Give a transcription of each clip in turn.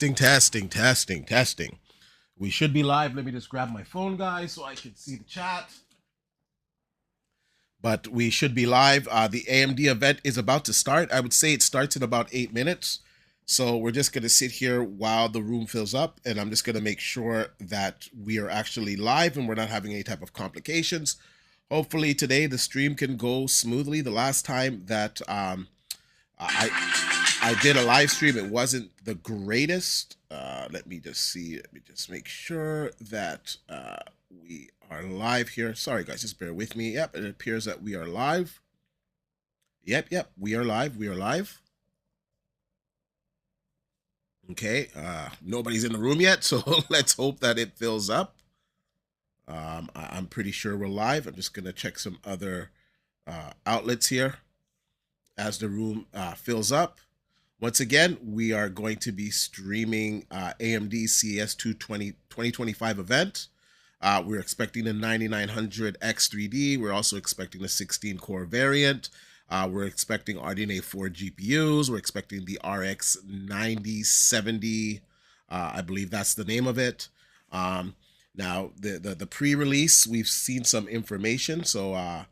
Testing. We should be live. Let me just grab my phone, guys, so I can see the chat. But we should be live. The AMD event is about to start. I would say it starts in about 8 minutes. So we're just going to sit here while the room fills up, and I'm just going to make sure that we are actually live and we're not having any type of complications. Hopefully today the stream can go smoothly. The last time that I did a live stream, it wasn't the greatest. Let me just see. Let me just make sure that we are live here. Sorry, guys, just bear with me. Yep, it appears that we are live. Yep, we are live. We are live. Okay, nobody's in the room yet, so let's hope that it fills up. I'm pretty sure we're live. I'm just going to check some other outlets here as the room fills up. Once again, we are going to be streaming AMD CES 2025 event. We're expecting the 9900 X3D. We're also expecting the 16-core variant. We're expecting RDNA 4 GPUs. We're expecting the RX 9070. I believe that's the name of it. Now, the pre-release, we've seen some information. So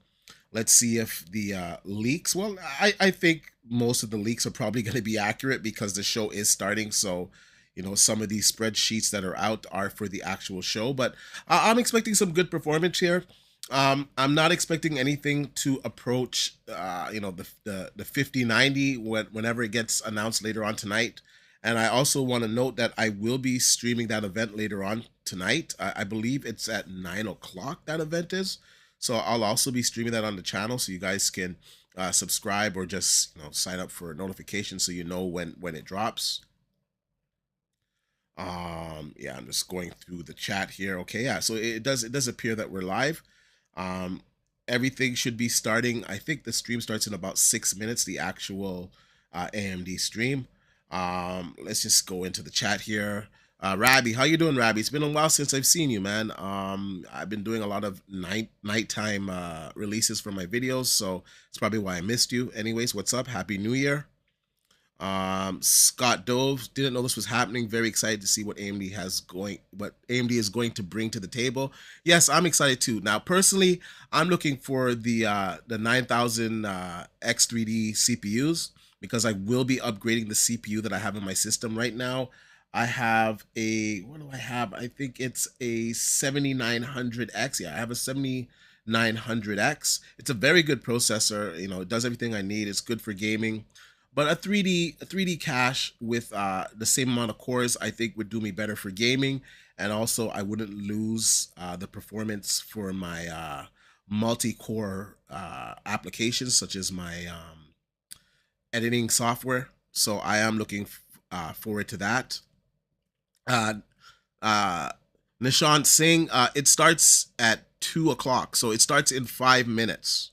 let's see if the leaks. Well, I think most of the leaks are probably going to be accurate because the show is starting. So, you know, some of these spreadsheets that are out are for the actual show. But I'm expecting some good performance here. I'm not expecting anything to approach, the 5090 whenever it gets announced later on tonight. And I also want to note that I will be streaming that event later on tonight. I believe it's at 9 o'clock that event is. So I'll also be streaming that on the channel so you guys can subscribe or just sign up for notifications so you know when it drops. Yeah, I'm just going through the chat here. Okay, yeah, so it does appear that we're live. Everything should be starting. I think the stream starts in about 6 minutes, the actual AMD stream. Let's just go into the chat here. Rabbi, how you doing, Rabbi? It's been a while since I've seen you, man. I've been doing a lot of nighttime releases for my videos, so it's probably why I missed you. Anyways, what's up? Happy New Year. Scott Dove, didn't know this was happening. Very excited to see what AMD is going to bring to the table. Yes, I'm excited too. Now, personally, I'm looking for the 9000 X3D CPUs because I will be upgrading the CPU that I have in my system right now. I have what do I have? I think it's a 7900X. Yeah, I have a 7900X. It's a very good processor. It does everything I need. It's good for gaming. But a 3D cache with the same amount of cores, I think would do me better for gaming. And also, I wouldn't lose the performance for my multi-core applications, such as my editing software. So I am looking forward to that. Nishant Singh, it starts at 2 o'clock. So it starts in 5 minutes.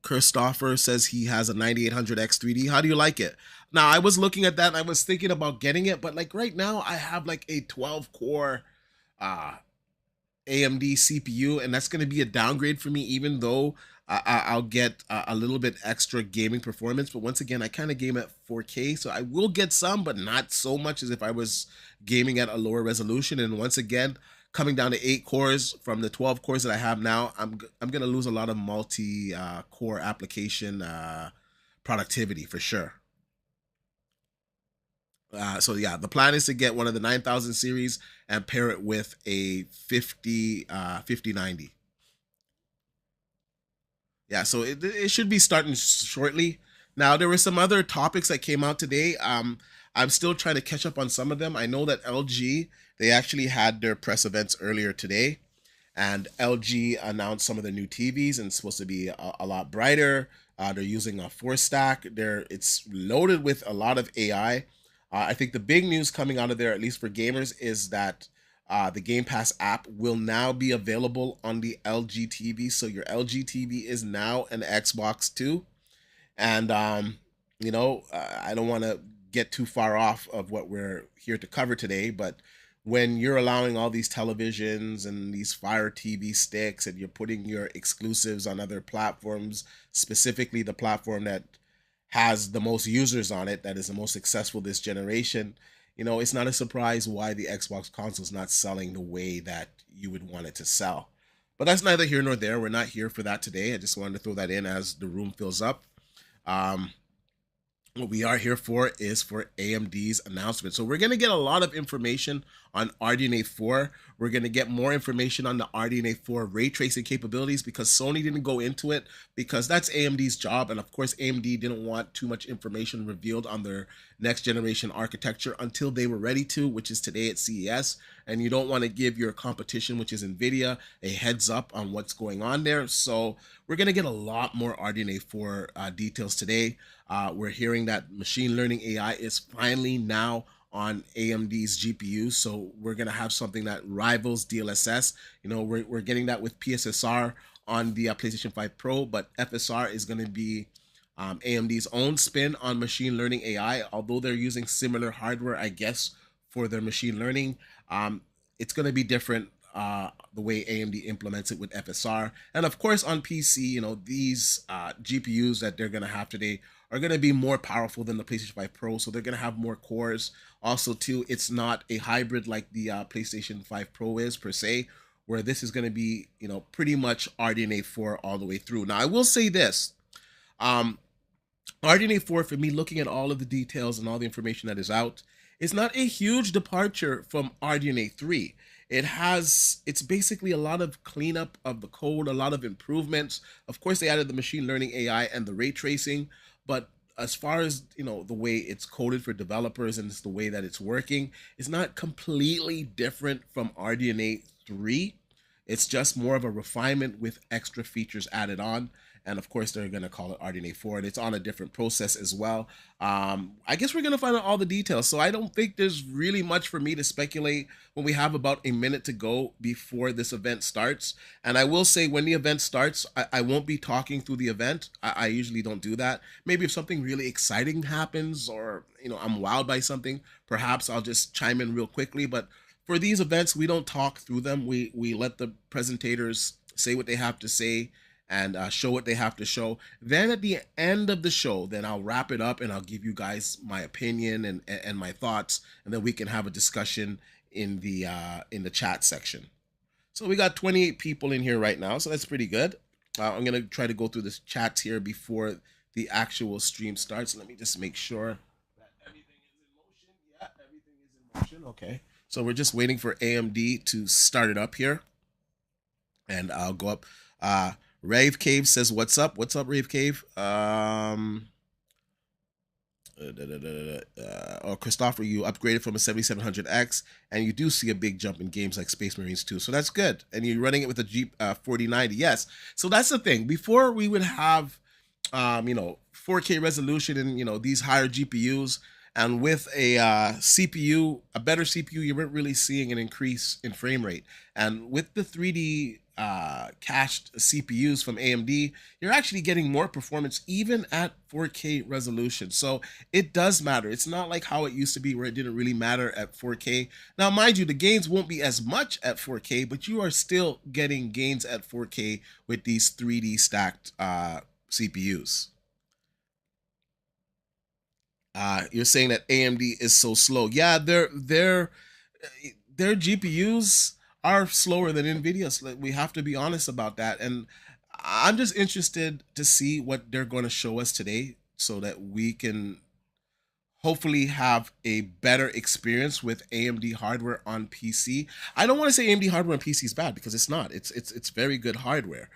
Christopher says he has a 9800 X3D. How do you like it? Now, I was looking at that and I was thinking about getting it, but like right now I have like a 12 core AMD CPU, and that's going to be a downgrade for me, even though I'll get a little bit extra gaming performance. But once again, I kind of game at 4K, so I will get some, but not so much as if I was gaming at a lower resolution. And once again, coming down to 8 cores from the 12 cores that I have now, I'm going to lose a lot of multi-core application productivity for sure. So yeah, the plan is to get one of the 9000 series and pair it with a 5090. Yeah, so it should be starting shortly. Now, there were some other topics that came out today. I'm still trying to catch up on some of them. I know that LG, they actually had their press events earlier today, and LG announced some of the new TVs, and it's supposed to be a lot brighter. They're using a 4-stack. It's loaded with a lot of AI. I think the big news coming out of there, at least for gamers, is that the Game Pass app will now be available on the LG TV. So your LG TV is now an Xbox too. And, I don't want to get too far off of what we're here to cover today, but when you're allowing all these televisions and these Fire TV sticks and you're putting your exclusives on other platforms, specifically the platform that has the most users on it, that is the most successful this generation, it's not a surprise why the Xbox console is not selling the way that you would want it to sell. But that's neither here nor there. We're not here for that today. I just wanted to throw that in as the room fills up. What we are here for is for AMD's announcement. So we're going to get a lot of information on RDNA 4. We're going to get more information on the RDNA 4 ray tracing capabilities, because Sony didn't go into it, because that's AMD's job. And of course, AMD didn't want too much information revealed on their next generation architecture until they were ready to, which is today at CES. And you don't want to give your competition, which is NVIDIA, a heads up on what's going on there. So we're going to get a lot more RDNA 4 details today. We're hearing that machine learning AI is finally now on AMD's GPUs. So we're going to have something that rivals DLSS. We're getting that with PSSR on the PlayStation 5 Pro, but FSR is going to be AMD's own spin on machine learning AI, although they're using similar hardware, I guess, for their machine learning. It's going to be different the way AMD implements it with FSR. And of course, on PC, these GPUs that they're going to have today are going to be more powerful than the PlayStation 5 Pro, so they're going to have more cores. Also, too, it's not a hybrid like the PlayStation 5 Pro is per se, where this is going to be, pretty much RDNA 4 all the way through. Now, I will say this. RDNA 4, for me, looking at all of the details and all the information that is out, is not a huge departure from RDNA 3. It's basically a lot of cleanup of the code, a lot of improvements. Of course, they added the machine learning AI and the ray tracing, but as far as, the way it's coded for developers and it's the way that it's working, it's not completely different from RDNA 3. It's just more of a refinement with extra features added on. And of course, they're going to call it RDNA 4, and it's on a different process as well. I guess we're going to find out all the details. So I don't think there's really much for me to speculate when we have about a minute to go before this event starts. And I will say, when the event starts, I won't be talking through the event. I usually don't do that. Maybe if something really exciting happens, or, I'm wowed by something, perhaps I'll just chime in real quickly. But for these events, we don't talk through them. We let the presentators say what they have to say and show what they have to show. Then at the end of the show, then I'll wrap it up and I'll give you guys my opinion and my thoughts, and then we can have a discussion in the chat section. So we got 28 people in here right now, so that's pretty good. I'm gonna try to go through this chats here before the actual stream starts. Let me just make sure that everything is in motion. Yeah, everything is in motion. Okay, so we're just waiting for AMD to start it up here, and I'll go up. Rave Cave says, "What's up? What's up, Rave Cave?" Christopher, you upgraded from a 7700X, and you do see a big jump in games like Space Marines 2, so that's good. And you're running it with a Jeep 4090, yes. So that's the thing. Before we would have, 4K resolution and these higher GPUs, and with a CPU, a better CPU, you weren't really seeing an increase in frame rate. And with the 3D cached CPUs from AMD, you're actually getting more performance even at 4K resolution. So it does matter. It's not like how it used to be, where it didn't really matter at 4K. Now, mind you, the gains won't be as much at 4K, but you are still getting gains at 4K with these 3D stacked CPUs. You're saying that AMD is so slow. Yeah, their GPUs are slower than NVIDIA's. We have to be honest about that. And I'm just interested to see what they're going to show us today, so that we can hopefully have a better experience with AMD hardware on PC. I don't want to say AMD hardware on PC is bad, because it's not. It's very good hardware.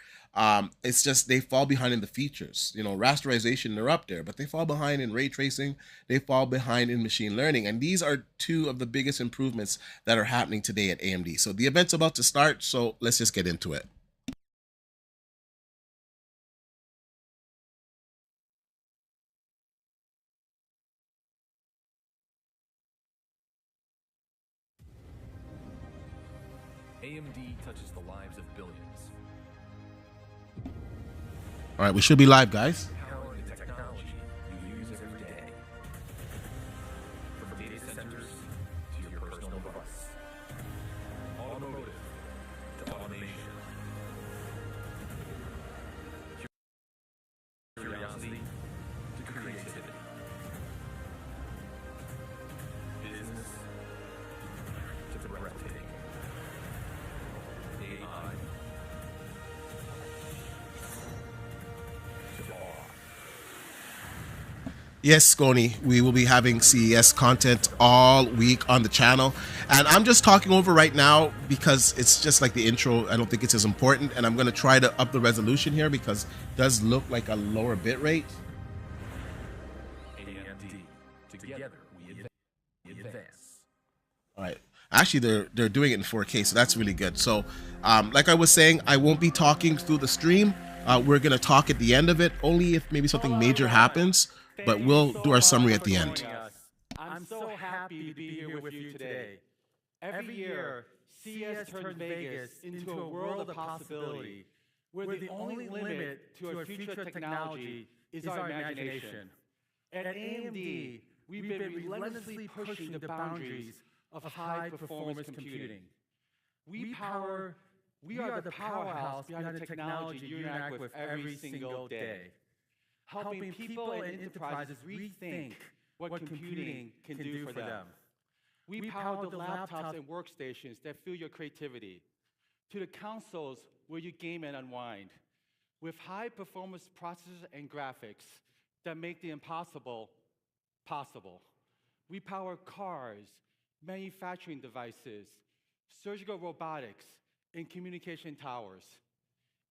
It's just they fall behind in the features. Rasterization, they're up there, but they fall behind in ray tracing. They fall behind in machine learning. And these are two of the biggest improvements that are happening today at AMD. So the event's about to start, so let's just get into it. AMD touches the lives of billions. All right, we should be live, guys. Powering the technology you use every day. From data centers to your personal device. Automotive to automation. Curiosity to creativity. Yes, Scony, we will be having CES content all week on the channel. And I'm just talking over right now because it's just like the intro. I don't think it's as important. And I'm going to try to up the resolution here because it does look like a lower bit rate. AMD. Together we advance. All right. Actually, they're doing it in 4K, so that's really good. So, like I was saying, I won't be talking through the stream. We're going to talk at the end of it, only if maybe something major happens. But we'll do our summary at the end. I'm so happy to be here with you today. Every year, CES turns Vegas into a world of possibility, where the only limit to our future technology is our imagination. At AMD, we've been relentlessly pushing the boundaries of high-performance computing. We are the powerhouse behind the technology you interact with every single day, helping people and enterprises rethink what computing can do for them. We power the laptops and workstations that fuel your creativity, to the consoles where you game and unwind, with high-performance processors and graphics that make the impossible possible. We power cars, manufacturing devices, surgical robotics, and communication towers.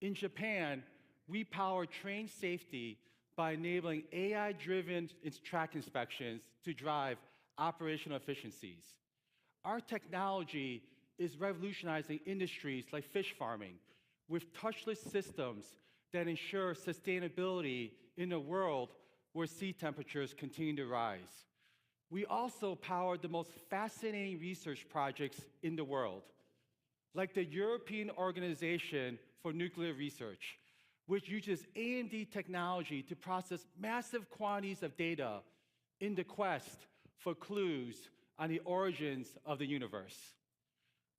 In Japan, we power train safety by enabling AI-driven track inspections to drive operational efficiencies. Our technology is revolutionizing industries like fish farming with touchless systems that ensure sustainability in a world where sea temperatures continue to rise. We also power the most fascinating research projects in the world, like the European Organization for Nuclear Research, which uses AMD technology to process massive quantities of data in the quest for clues on the origins of the universe.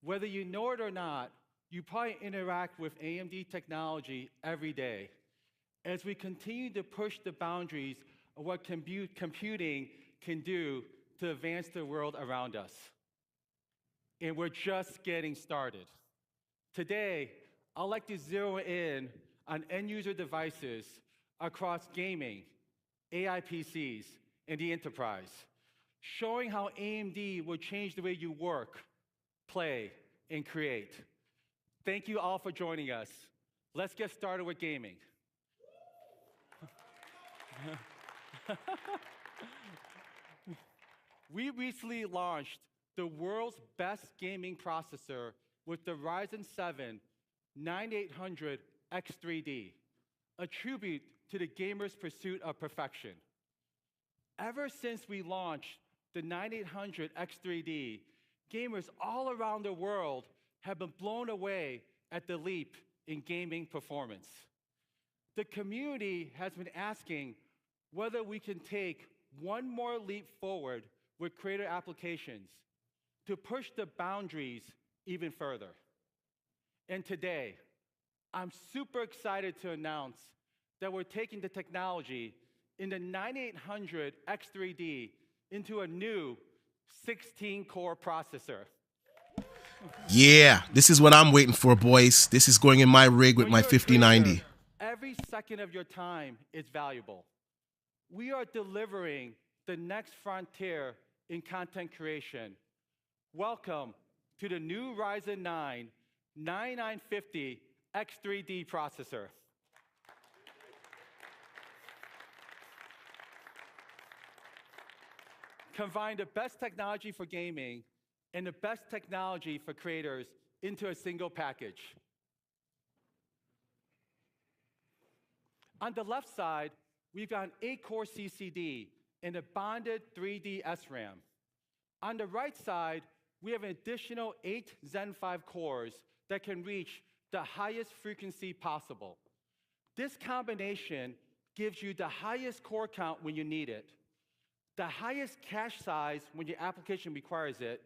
Whether you know it or not, you probably interact with AMD technology every day as we continue to push the boundaries of what computing can do to advance the world around us. And we're just getting started. Today, I'd like to zero in on end-user devices across gaming, AI PCs, and the enterprise, showing how AMD will change the way you work, play, and create. Thank you all for joining us. Let's get started with gaming. We recently launched the world's best gaming processor with the Ryzen 7 9800 X3D, a tribute to the gamer's pursuit of perfection. Ever since we launched the 9800 X3D, gamers all around the world have been blown away at the leap in gaming performance. The community has been asking whether we can take one more leap forward with creator applications to push the boundaries even further. And today, I'm super excited to announce that we're taking the technology in the 9800 X3D into a new 16-core processor. Yeah, this is what I'm waiting for, boys. This is going in my rig with my 5090. Every second of your time is valuable. We are delivering the next frontier in content creation. Welcome to the new Ryzen 9 9950 X3D processor. Combine the best technology for gaming and the best technology for creators into a single package. On the left side, we've got an 8-core CCD and a bonded 3D SRAM. On the right side, we have an additional 8 Zen 5 cores that can reach the highest frequency possible. This combination gives you the highest core count when you need it, the highest cache size when your application requires it,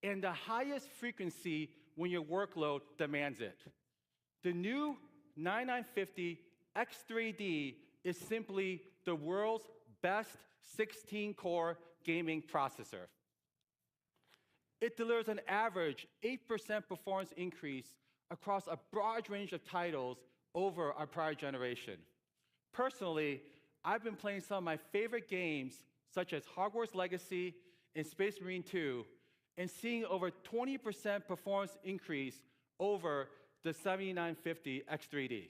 and the highest frequency when your workload demands it. The new 9950 X3D is simply the world's best 16-core gaming processor. It delivers an average 8% performance increase across a broad range of titles over our prior generation. Personally, I've been playing some of my favorite games, such as Hogwarts Legacy and Space Marine 2, and seeing over 20% performance increase over the 7950 X3D.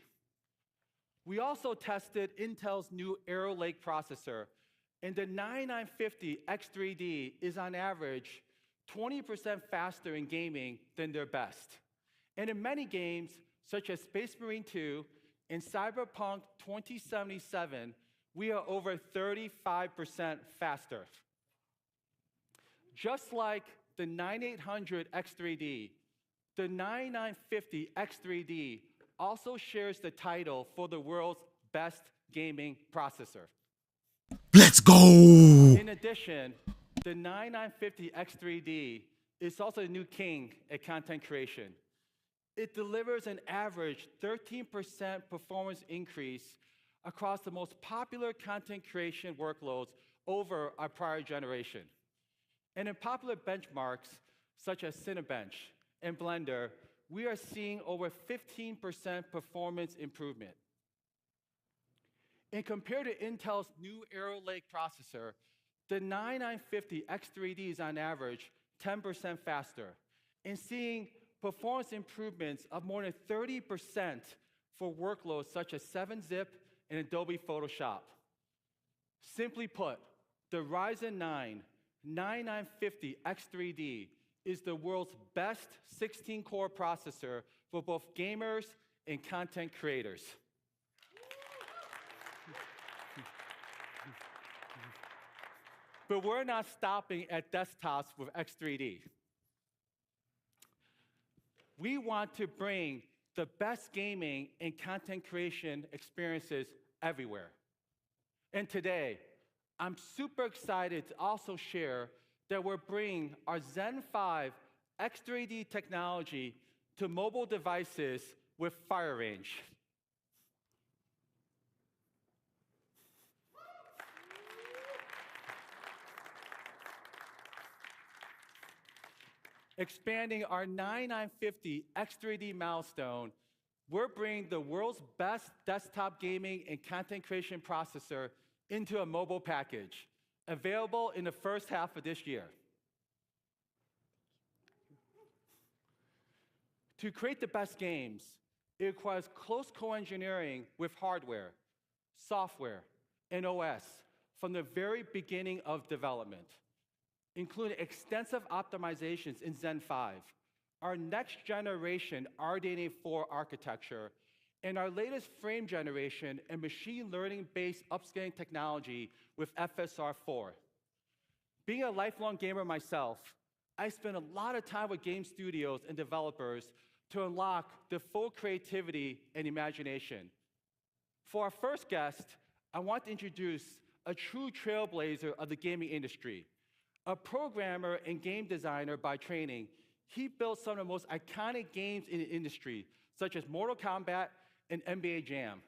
We also tested Intel's new Arrow Lake processor, and the 9950 X3D is on average 20% faster in gaming than their best. And in many games, such as Space Marine 2 and Cyberpunk 2077, we are over 35% faster. Just like the 9800 X3D, the 9950 X3D also shares the title for the world's best gaming processor. Let's go! In addition, the 9950 X3D is also the new king at content creation. It delivers an average 13% performance increase across the most popular content creation workloads over our prior generation. And in popular benchmarks, such as Cinebench and Blender, we are seeing over 15% performance improvement. And compared to Intel's new Arrow Lake processor, the 9950 X3D is on average 10% faster, and seeing performance improvements of more than 30% for workloads such as 7-Zip and Adobe Photoshop. Simply put, the Ryzen 9 9950 X3D is the world's best 16-core processor for both gamers and content creators. But we're not stopping at desktops with X3D. We want to bring the best gaming and content creation experiences everywhere. And today, I'm super excited to also share that we're bringing our Zen 5 X3D technology to mobile devices with Fire Range. Expanding our 9950 X3D milestone, we're bringing the world's best desktop gaming and content creation processor into a mobile package, available in the first half of this year. To create the best games, it requires close co-engineering with hardware, software, and OS from the very beginning of development, including extensive optimizations in Zen 5, our next generation RDNA 4 architecture, and our latest frame generation and machine learning-based upscaling technology with FSR 4. Being a lifelong gamer myself, I spend a lot of time with game studios and developers to unlock the full creativity and imagination. For our first guest, I want to introduce a true trailblazer of the gaming industry. A programmer and game designer by training, he built some of the most iconic games in the industry, such as Mortal Kombat and NBA Jam.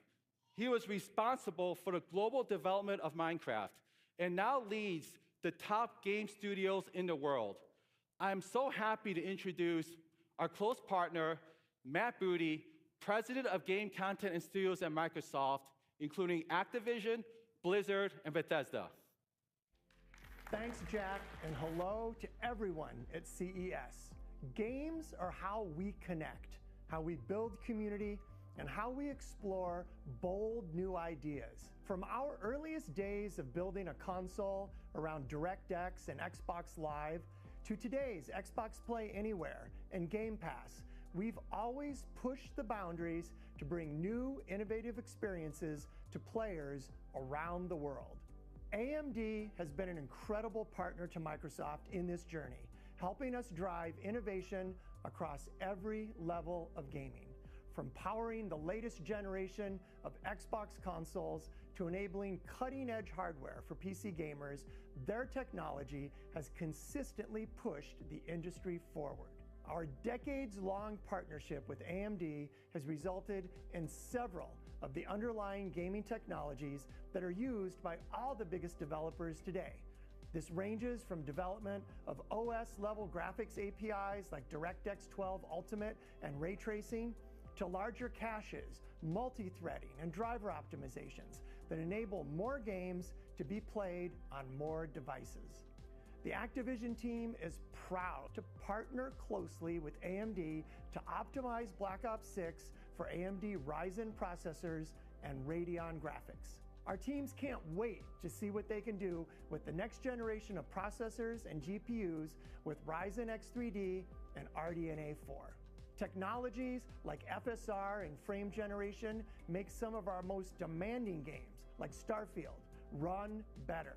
He was responsible for the global development of Minecraft and now leads the top game studios in the world. I'm so happy to introduce our close partner, Matt Booty, President of Game Content and Studios at Microsoft, including Activision, Blizzard, and Bethesda. Thanks, Jack, and hello to everyone at CES. Games are how we connect, how we build community, and how we explore bold new ideas. From our earliest days of building a console around DirectX and Xbox Live, to today's Xbox Play Anywhere and Game Pass, we've always pushed the boundaries to bring new, innovative experiences to players around the world. AMD has been an incredible partner to Microsoft in this journey, helping us drive innovation across every level of gaming. From powering the latest generation of Xbox consoles to enabling cutting-edge hardware for PC gamers, their technology has consistently pushed the industry forward. Our decades-long partnership with AMD has resulted in several of the underlying gaming technologies that are used by all the biggest developers today. This ranges from development of OS-level graphics APIs like DirectX 12 Ultimate and ray tracing, to larger caches, multi-threading, and driver optimizations that enable more games to be played on more devices. The Activision team is proud to partner closely with AMD to optimize Black Ops 6 for AMD Ryzen processors and Radeon graphics. Our teams can't wait to see what they can do with the next generation of processors and GPUs with Ryzen X3D and RDNA 4. Technologies like FSR and frame generation make some of our most demanding games, like Starfield, run better.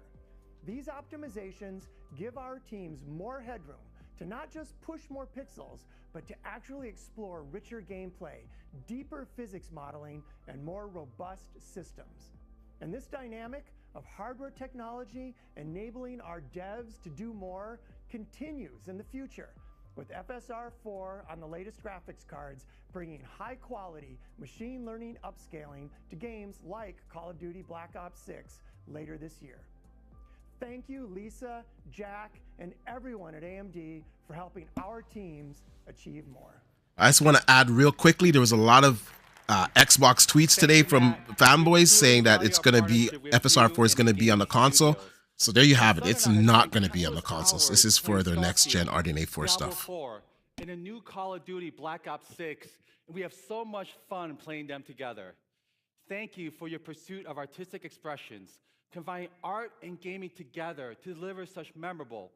These optimizations give our teams more headroom to not just push more pixels, but to actually explore richer gameplay, deeper physics modeling, and more robust systems. And this dynamic of hardware technology enabling our devs to do more continues in the future, with FSR 4 on the latest graphics cards bringing high-quality machine learning upscaling to games like Call of Duty Black Ops 6 later this year. Thank you, Lisa, Jack, and everyone at AMD for helping our teams achieve more. I just want to add real quickly, there was a lot of Xbox tweets today from fanboys saying that it's going to be, FSR 4 is going to be on the console. So there you have it. It's not going to be on the consoles. This is for their next gen RDNA 4 stuff. And a new Call of Duty Black Ops 6, and we have so much fun playing them together. Thank you for your pursuit of artistic expressions, combining art and gaming together to deliver such memorable,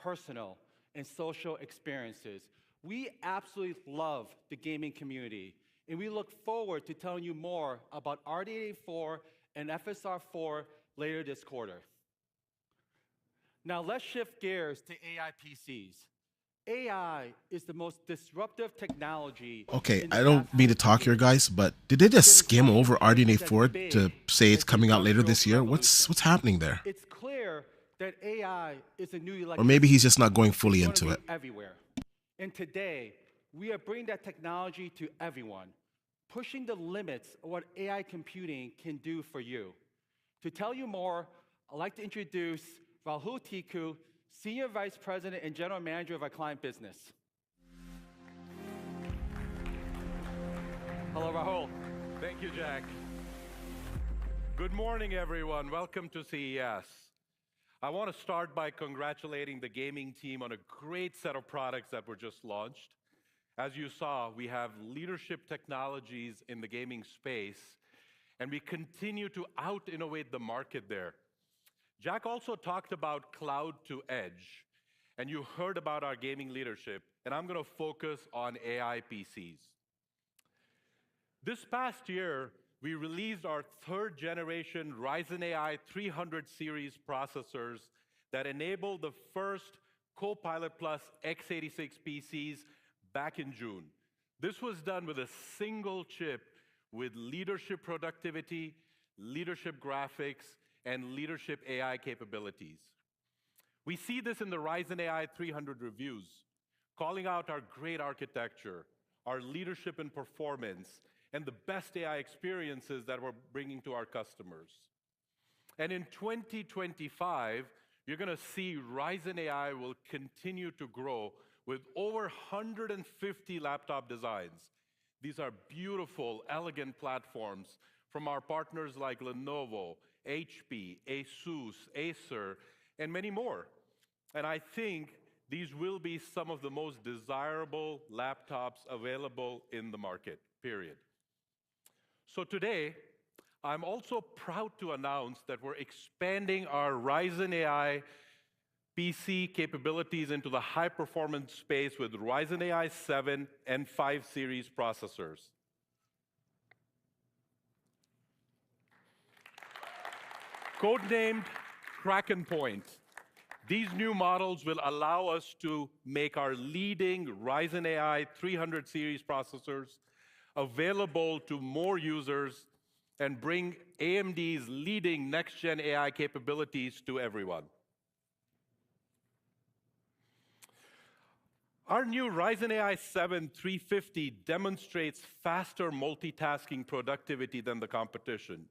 personal, and social experiences. We absolutely love the gaming community, and we look forward to telling you more about RDNA 4 and FSR 4 later this quarter. Now let's shift gears to AI PCs. AI is the most disruptive technology. Okay, I don't mean to talk here, guys, but did they just skim over RDNA 4 to say it's coming out later this year? What's happening there? It's clear that AI is a new electricity. Or maybe he's just not going fully into it. Everywhere. And today, we are bringing that technology to everyone, pushing the limits of what AI computing can do for you. To tell you more, I'd like to introduce Rahul Tikku, Senior Vice President and General Manager of our client business. Hello, Rahul. Thank you, Jack. Good morning, everyone. Welcome to CES. I want to start by congratulating the gaming team on a great set of products that were just launched. As you saw, we have leadership technologies in the gaming space, and we continue to out-innovate the market there. Jack also talked about cloud to edge, and you heard about our gaming leadership, and I'm going to focus on AI PCs. This past year, we released our third generation Ryzen AI 300 series processors that enable the first Copilot Plus x86 PCs back in June. This was done with a single chip with leadership productivity, leadership graphics, and leadership AI capabilities. We see this in the Ryzen AI 300 reviews, calling out our great architecture, our leadership in performance, and the best AI experiences that we're bringing to our customers. And in 2025, you're going to see Ryzen AI will continue to grow with over 150 laptop designs. These are beautiful, elegant platforms from our partners like Lenovo, HP, Asus, Acer, and many more. And I think these will be some of the most desirable laptops available in the market, period. So today, I'm also proud to announce that we're expanding our Ryzen AI PC capabilities into the high-performance space with Ryzen AI 7 and 5 series processors. Codenamed Kraken Point, these new models will allow us to make our leading Ryzen AI 300 series processors available to more users and bring AMD's leading next-gen AI capabilities to everyone. Our new Ryzen AI 7 350 demonstrates faster multitasking productivity than the competition,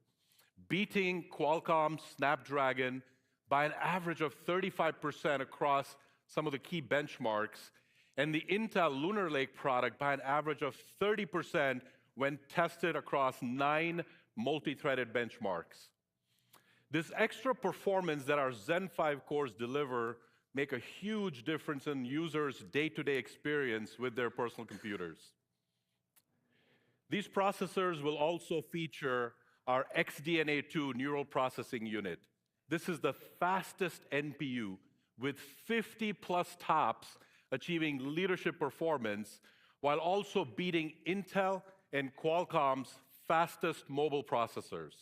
beating Qualcomm Snapdragon by an average of 35% across some of the key benchmarks, and the Intel Lunar Lake product by an average of 30% when tested across 9 multi-threaded benchmarks. This extra performance that our Zen 5 cores deliver make a huge difference in users' day-to-day experience with their personal computers. These processors will also feature our XDNA2 neural processing unit. This is the fastest NPU with 50+ TOPS achieving leadership performance while also beating Intel and Qualcomm's fastest mobile processors.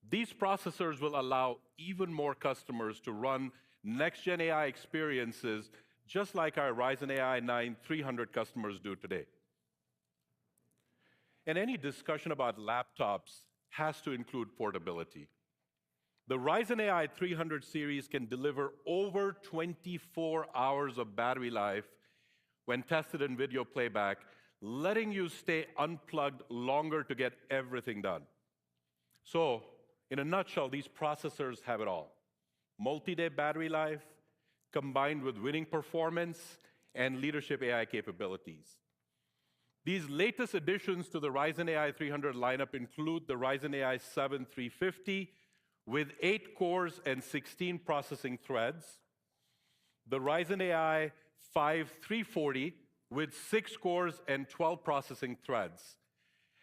These processors will allow even more customers to run next-gen AI experiences just like our Ryzen AI 9 300 customers do today. And any discussion about laptops has to include portability. The Ryzen AI 300 series can deliver over 24 hours of battery life when tested in video playback, letting you stay unplugged longer to get everything done. So, in a nutshell, these processors have it all. Multi-day battery life, combined with winning performance and leadership AI capabilities. These latest additions to the Ryzen AI 300 lineup include the Ryzen AI 7 350 with 8 cores and 16 processing threads, the Ryzen AI 5 340 with 6 cores and 12 processing threads.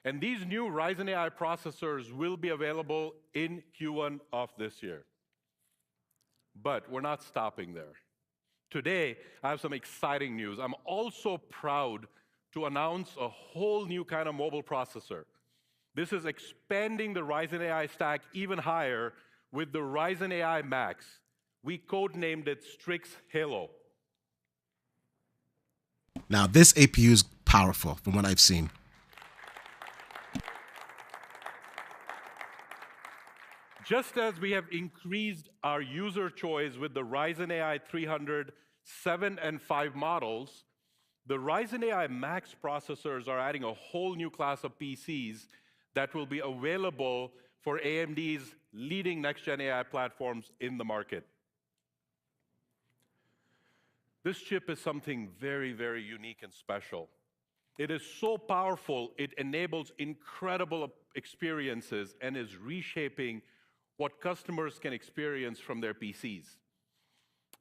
And these new Ryzen AI processors will be available in Q1 of this year. But we're not stopping there. Today, I have some exciting news. I'm also proud to announce a whole new kind of mobile processor. This is expanding the Ryzen AI stack even higher with the Ryzen AI Max. We codenamed it Strix Halo. Now, this APU is powerful from what I've seen. Just as we have increased our user choice with the Ryzen AI 300 7 and 5 models, the Ryzen AI Max processors are adding a whole new class of PCs that will be available for AMD's leading next-gen AI platforms in the market. This chip is something very, very unique and special. It is so powerful, it enables incredible experiences and is reshaping what customers can experience from their PCs.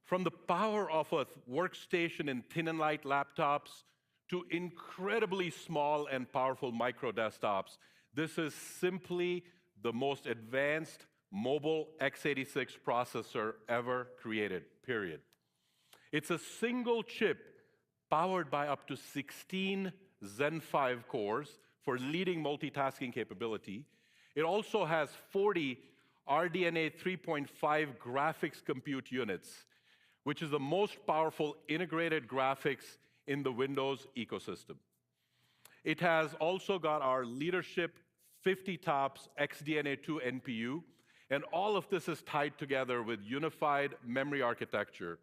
From the power of a workstation in thin and light laptops to incredibly small and powerful micro desktops, this is simply the most advanced mobile x86 processor ever created, period. It's a single chip powered by up to 16 Zen 5 cores for leading multitasking capability. It also has 40 RDNA 3.5 graphics compute units, which is the most powerful integrated graphics in the Windows ecosystem. It has also got our leadership 50 TOPS XDNA2 NPU, and all of this is tied together with unified memory architecture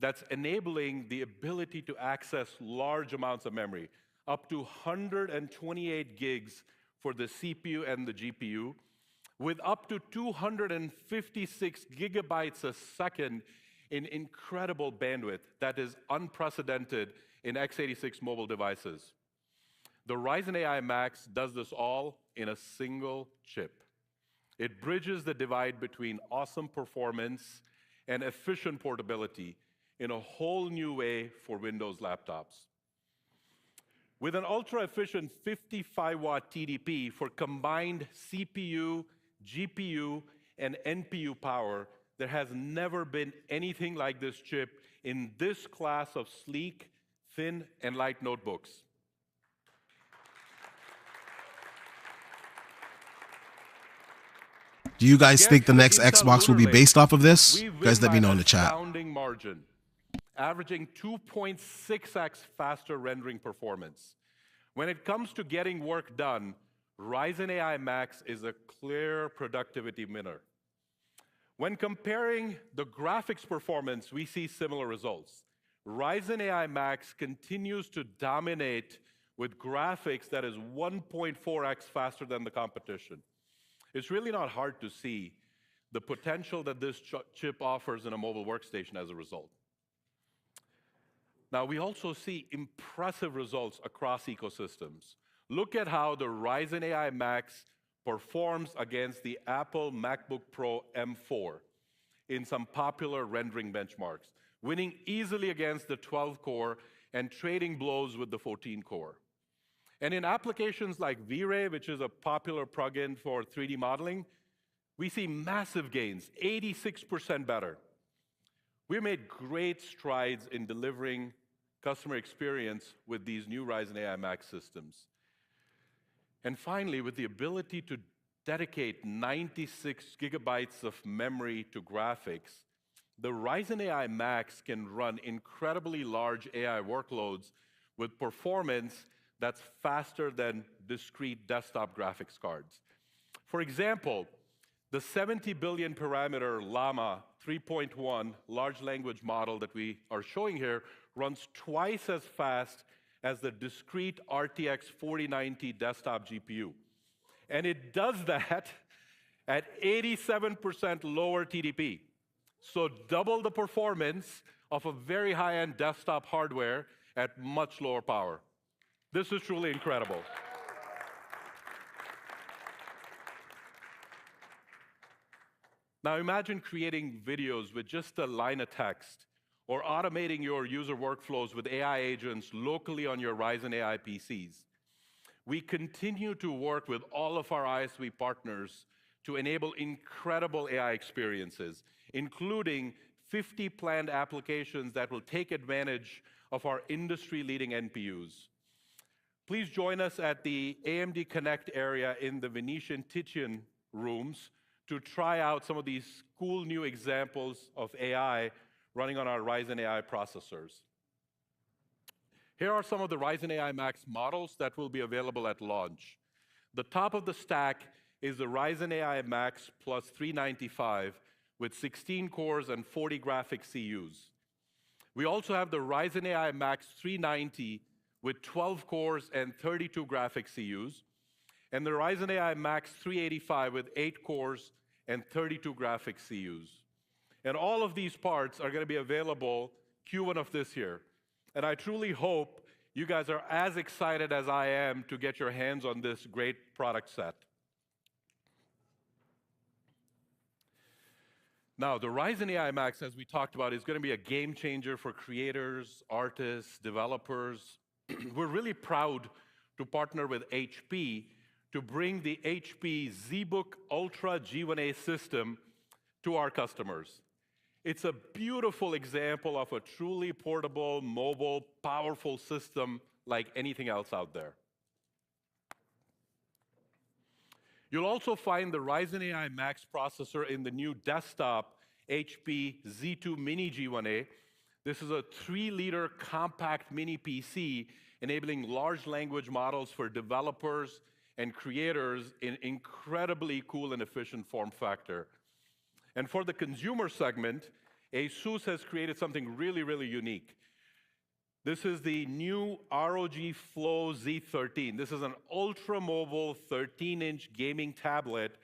that's enabling the ability to access large amounts of memory, up to 128 gigs for the CPU and the GPU, with up to 256 gigabytes a second in incredible bandwidth that is unprecedented in x86 mobile devices. The Ryzen AI Max does this all in a single chip. It bridges the divide between awesome performance and efficient portability in a whole new way for Windows laptops. With an ultra-efficient 55-watt TDP for combined CPU, GPU, and NPU power, there has never been anything like this chip in this class of sleek, thin, and light notebooks. Do you guys think the next Xbox will be based off of this? Guys, let me know in the chat. Astounding margin, averaging 2.6x faster rendering performance. When it comes to getting work done, Ryzen AI Max is a clear productivity winner. When comparing the graphics performance, we see similar results. Ryzen AI Max continues to dominate with graphics that is 1.4x faster than the competition. It's really not hard to see the potential that this chip offers in a mobile workstation as a result. Now, we also see impressive results across ecosystems. Look at how the Ryzen AI Max performs against the Apple MacBook Pro M4 in some popular rendering benchmarks, winning easily against the 12-core and trading blows with the 14-core. And in applications like V-Ray, which is a popular plugin for 3D modeling, we see massive gains, 86% better. We made great strides in delivering customer experience with these new Ryzen AI Max systems. And finally, with the ability to dedicate 96 gigabytes of memory to graphics, the Ryzen AI Max can run incredibly large AI workloads with performance that's faster than discrete desktop graphics cards. For example, the 70 billion parameter Llama 3.1 large language model that we are showing here runs twice as fast as the discrete RTX 4090 desktop GPU. And it does that at 87% lower TDP. So double the performance of a very high-end desktop hardware at much lower power. This is truly incredible. Now imagine creating videos with just a line of text, or automating your user workflows with AI agents locally on your Ryzen AI PCs. We continue to work with all of our ISV partners to enable incredible AI experiences, including 50 planned applications that will take advantage of our industry-leading NPUs. Please join us at the AMD Connect area in the Venetian Titian rooms to try out some of these cool new examples of AI running on our Ryzen AI processors. Here are some of the Ryzen AI Max models that will be available at launch. The top of the stack is the Ryzen AI Max Plus 395 with 16 cores and 40 graphic CUs. We also have the Ryzen AI Max 390 with 12 cores and 32 graphic CUs, and the Ryzen AI Max 385 with 8 cores and 32 graphic CUs. And all of these parts are going to be available Q1 of this year. And I truly hope you guys are as excited as I am to get your hands on this great product set. Now, the Ryzen AI Max, as we talked about, is going to be a game changer for creators, artists, developers. We're really proud to partner with HP to bring the HP ZBook Ultra G1A system to our customers. It's a beautiful example of a truly portable, mobile, powerful system like anything else out there. You'll also find the Ryzen AI Max processor in the new desktop HP Z2 Mini G1A. This is a 3-liter compact mini PC enabling large language models for developers and creators in incredibly cool and efficient form factor. And for the consumer segment, ASUS has created something really, really unique. This is the new ROG Flow Z13. This is an ultra-mobile 13-inch gaming tablet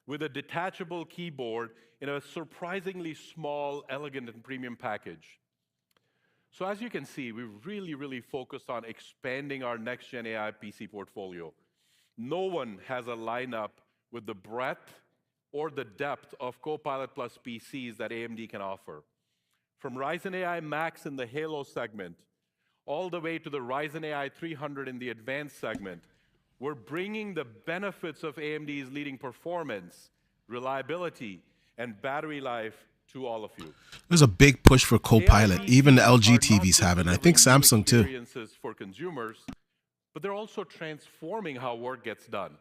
with a detachable keyboard in a surprisingly small, elegant, and premium package. So as you can see, we've really focused on expanding our next-gen AI PC portfolio. No one has a lineup with the breadth or the depth of Copilot Plus PCs that AMD can offer. From Ryzen AI Max in the Halo segment, all the way to the Ryzen AI 300 in the advanced segment, we're bringing the benefits of AMD's leading performance, reliability, and battery life to all of you. There's a big push for Copilot. Even the LG TVs have it, and I think Samsung too. Experiences for consumers, but they're also transforming how work gets done.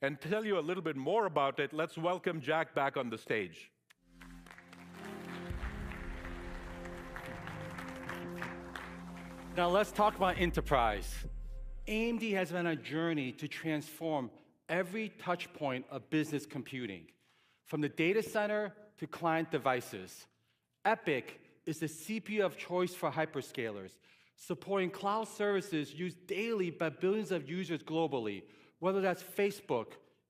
And to tell you a little bit more about it, let's welcome Jack back on the stage. Now let's talk about enterprise. AMD has been on a journey to transform every touch point of business computing, from the data center to client devices. EPYC is the CPU of choice for hyperscalers, supporting cloud services used daily by billions of users globally, whether that's Facebook,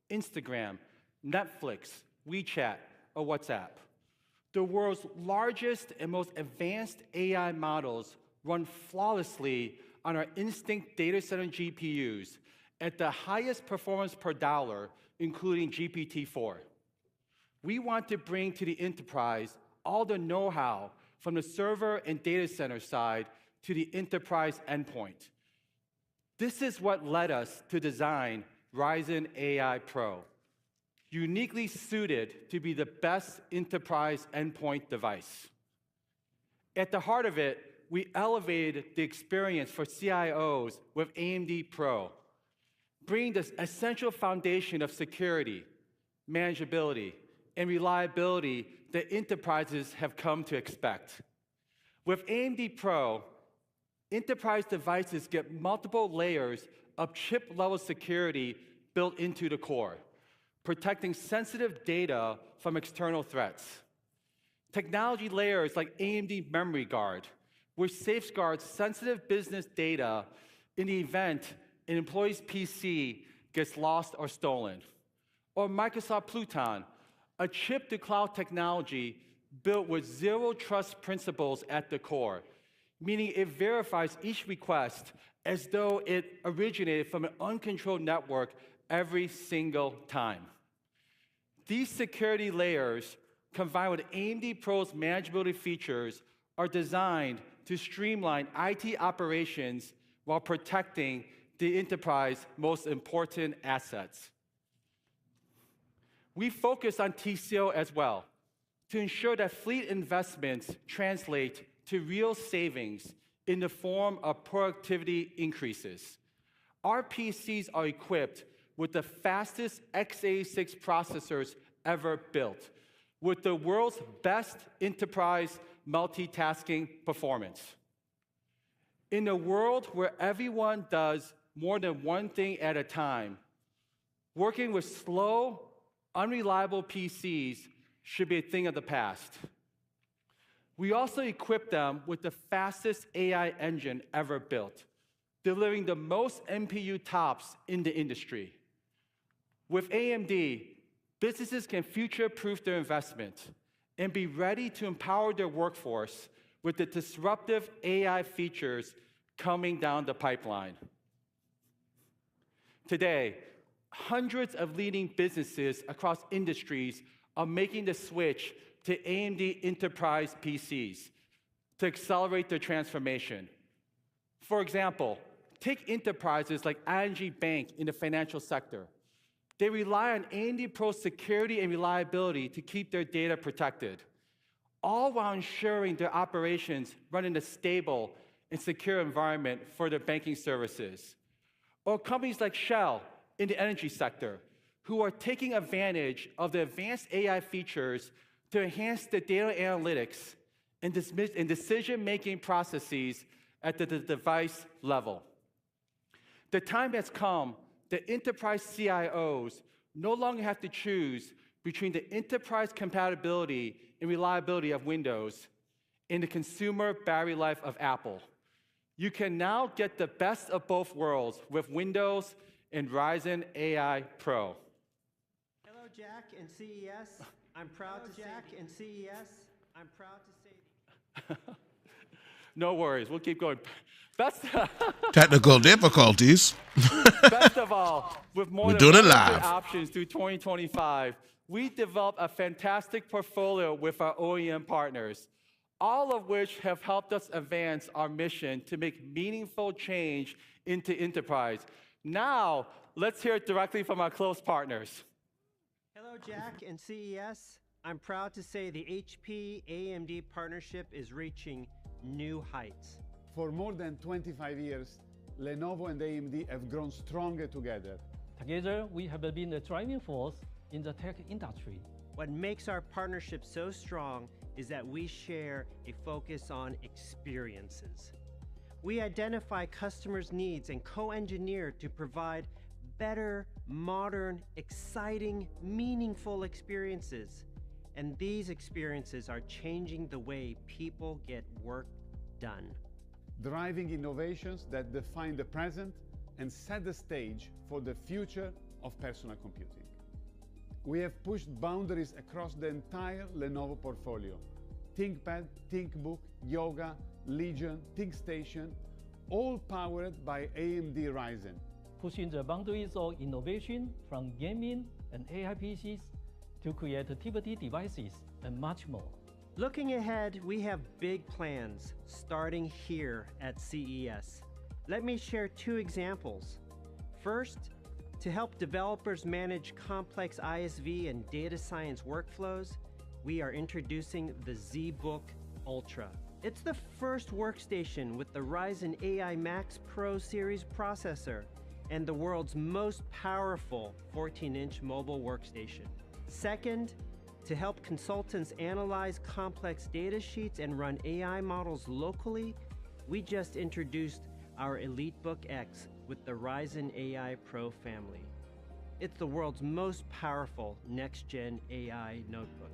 Instagram, Netflix, WeChat, or WhatsApp. The world's largest and most advanced AI models run flawlessly on our Instinct data center GPUs at the highest performance per dollar including GPT-4. We want to bring to the enterprise all the know-how from the server and data center side to the enterprise endpoint. This is what led us to design Ryzen AI Pro, uniquely suited to be the best enterprise endpoint device. At the heart of it, we elevated the experience for CIOs with AMD Pro, bringing this essential foundation of security, manageability, and reliability that enterprises have come to expect. With AMD Pro, enterprise devices get multiple layers of chip-level security built into the core, protecting sensitive data from external threats. Technology layers like AMD Memory Guard, which safeguards sensitive business data in the event an employee's PC gets lost or stolen. Or Microsoft Pluton, a chip-to-cloud technology built with zero trust principles at the core, meaning it verifies each request as though it originated from an uncontrolled network every single time. These security layers, combined with AMD Pro's manageability features, are designed to streamline IT operations while protecting the enterprise's most important assets. We focus on TCO as well to ensure that fleet investments translate to real savings in the form of productivity increases. Our PCs are equipped with the fastest x86 processors ever built, with the world's best enterprise multitasking performance. In a world where everyone does more than one thing at a time, working with slow, unreliable PCs should be a thing of the past. We also equip them with the fastest AI engine ever built, delivering the most NPU tops in the industry. With AMD, businesses can future-proof their investment and be ready to empower their workforce with the disruptive AI features coming down the pipeline. Today, hundreds of leading businesses across industries are making the switch to AMD enterprise PCs to accelerate their transformation. For example, take enterprises like ING Bank in the financial sector. They rely on AMD Pro security and reliability to keep their data protected, all while ensuring their operations run in a stable and secure environment for their banking services. Or companies like Shell in the energy sector, who are taking advantage of the advanced AI features to enhance the data analytics and decision-making processes at the device level. The time has come that enterprise CIOs no longer have to choose between the enterprise compatibility and reliability of Windows and the consumer battery life of Apple. You can now get the best of both worlds with Windows and Ryzen AI Pro. Hello, Jack and CES. I'm proud to say. No worries, we'll keep going. Technical difficulties. Best of all, with more We're than doing it 100 live. options through 2025, we developed a fantastic portfolio with our OEM partners, all of which have helped us advance our mission to make meaningful change into enterprise. Now, let's hear it directly from our close partners. Hello, Jack and CES. I'm proud to say the HP AMD partnership is reaching new heights. For more than 25 years, Lenovo and AMD have grown stronger together. Together, we have been a driving force in the tech industry. What makes our partnership so strong is that we share a focus on experiences. We identify customers' needs and co-engineer to provide better, modern, exciting, meaningful experiences. And these experiences are changing the way people get work done. Driving innovations that define the present and set the stage for the future of personal computing. We have pushed boundaries across the entire Lenovo portfolio. ThinkPad, ThinkBook, Yoga, Legion, ThinkStation, all powered by AMD Ryzen. Pushing the boundaries of innovation from gaming and AI PCs to creativity devices and much more. Looking ahead, we have big plans starting here at CES. Let me share 2 examples. First, to help developers manage complex ISV and data science workflows, we are introducing the ZBook Ultra. It's the first workstation with the Ryzen AI Max Pro series processor and the world's most powerful 14-inch mobile workstation. Second, to help consultants analyze complex data sheets and run AI models locally, we just introduced our EliteBook X with the Ryzen AI Pro family. It's the world's most powerful next-gen AI notebook.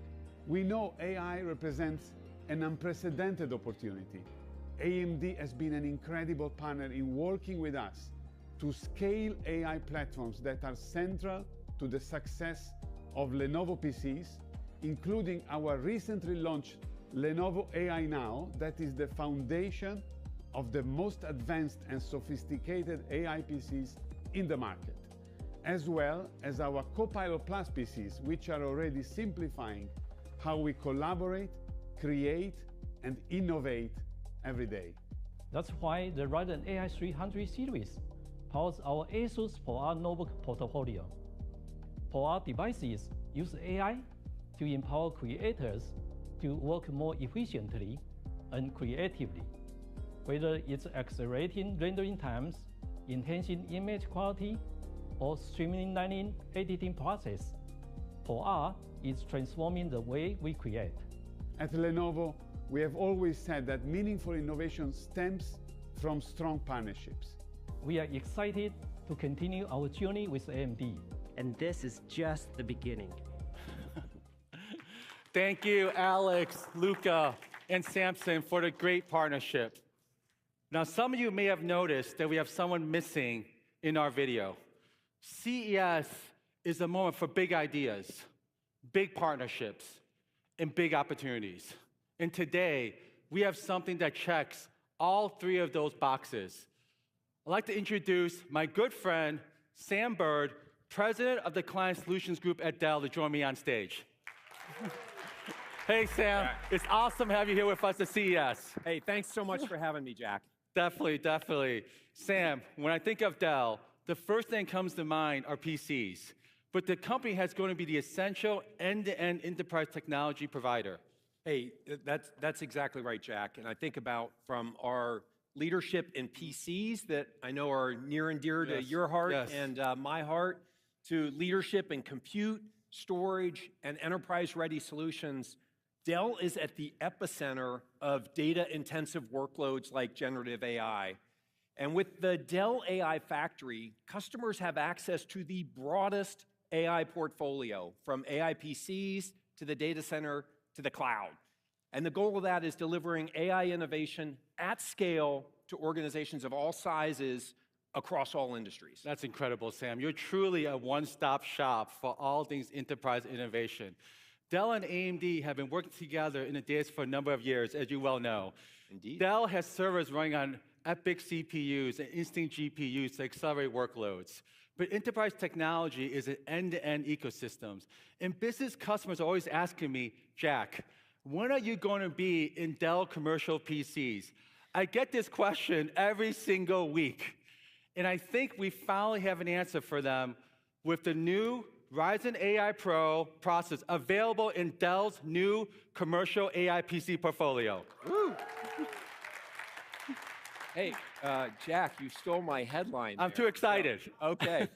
We know AI represents an unprecedented opportunity. AMD has been an incredible partner in working with us to scale AI platforms that are central to the success of Lenovo PCs, including our recently launched Lenovo AI Now, that is the foundation of the most advanced and sophisticated AI PCs in the market, as well as our Copilot Plus PCs, which are already simplifying how we collaborate, create, and innovate every day. That's why the Ryzen AI 300 series powers our ASUS ProArt notebook portfolio. ProArt devices use AI to empower creators to work more efficiently and creatively. Whether it's accelerating rendering times, enhancing image quality, or streamlining editing process, ProArt is transforming the way we create. At Lenovo, we have always said that meaningful innovation stems from strong partnerships. We are excited to continue our journey with AMD. And this is just the beginning. Thank you, Alex, Luca, and Samson for the great partnership. Now, some of you may have noticed that we have someone missing in our video. CES is a moment for big ideas, big partnerships, and big opportunities. And today, we have something that checks all 3 of those boxes. I'd like to introduce my good friend, Sam Bird, President of the Client Solutions Group at Dell, to join me on stage. Hey, Sam. It's awesome to have you here with us at CES. Hey, thanks so much for having me, Jack. Definitely, definitely. Sam, when I think of Dell, the first thing that comes to mind are PCs. But the company has going to be the essential end-to-end enterprise technology provider. Hey, that's exactly right, Jack. And I think about from our leadership in PCs that I know are near and dear to your heart and my heart, to leadership in compute, storage, and enterprise-ready solutions. Dell is at the epicenter of data-intensive workloads like generative AI. And with the Dell AI Factory, customers have access to the broadest AI portfolio, from AI PCs to the data center to the cloud. And the goal of that is delivering AI innovation at scale to organizations of all sizes across all industries. That's incredible, Sam. You're truly a one-stop shop for all things enterprise innovation. Dell and AMD have been working together in the data for a number of years, as you well know. Indeed. Dell has servers running on EPYC CPUs and Instinct GPUs to accelerate workloads. But enterprise technology is an end-to-end ecosystem. And business customers are always asking me, Jack, when are you going to be in Dell commercial PCs? I get this question every single week. And I think we finally have an answer for them with the new Ryzen AI Pro processor available in Dell's new commercial AI PC portfolio. Woo. Hey, Jack, you stole my headline. I'm too excited. So, okay.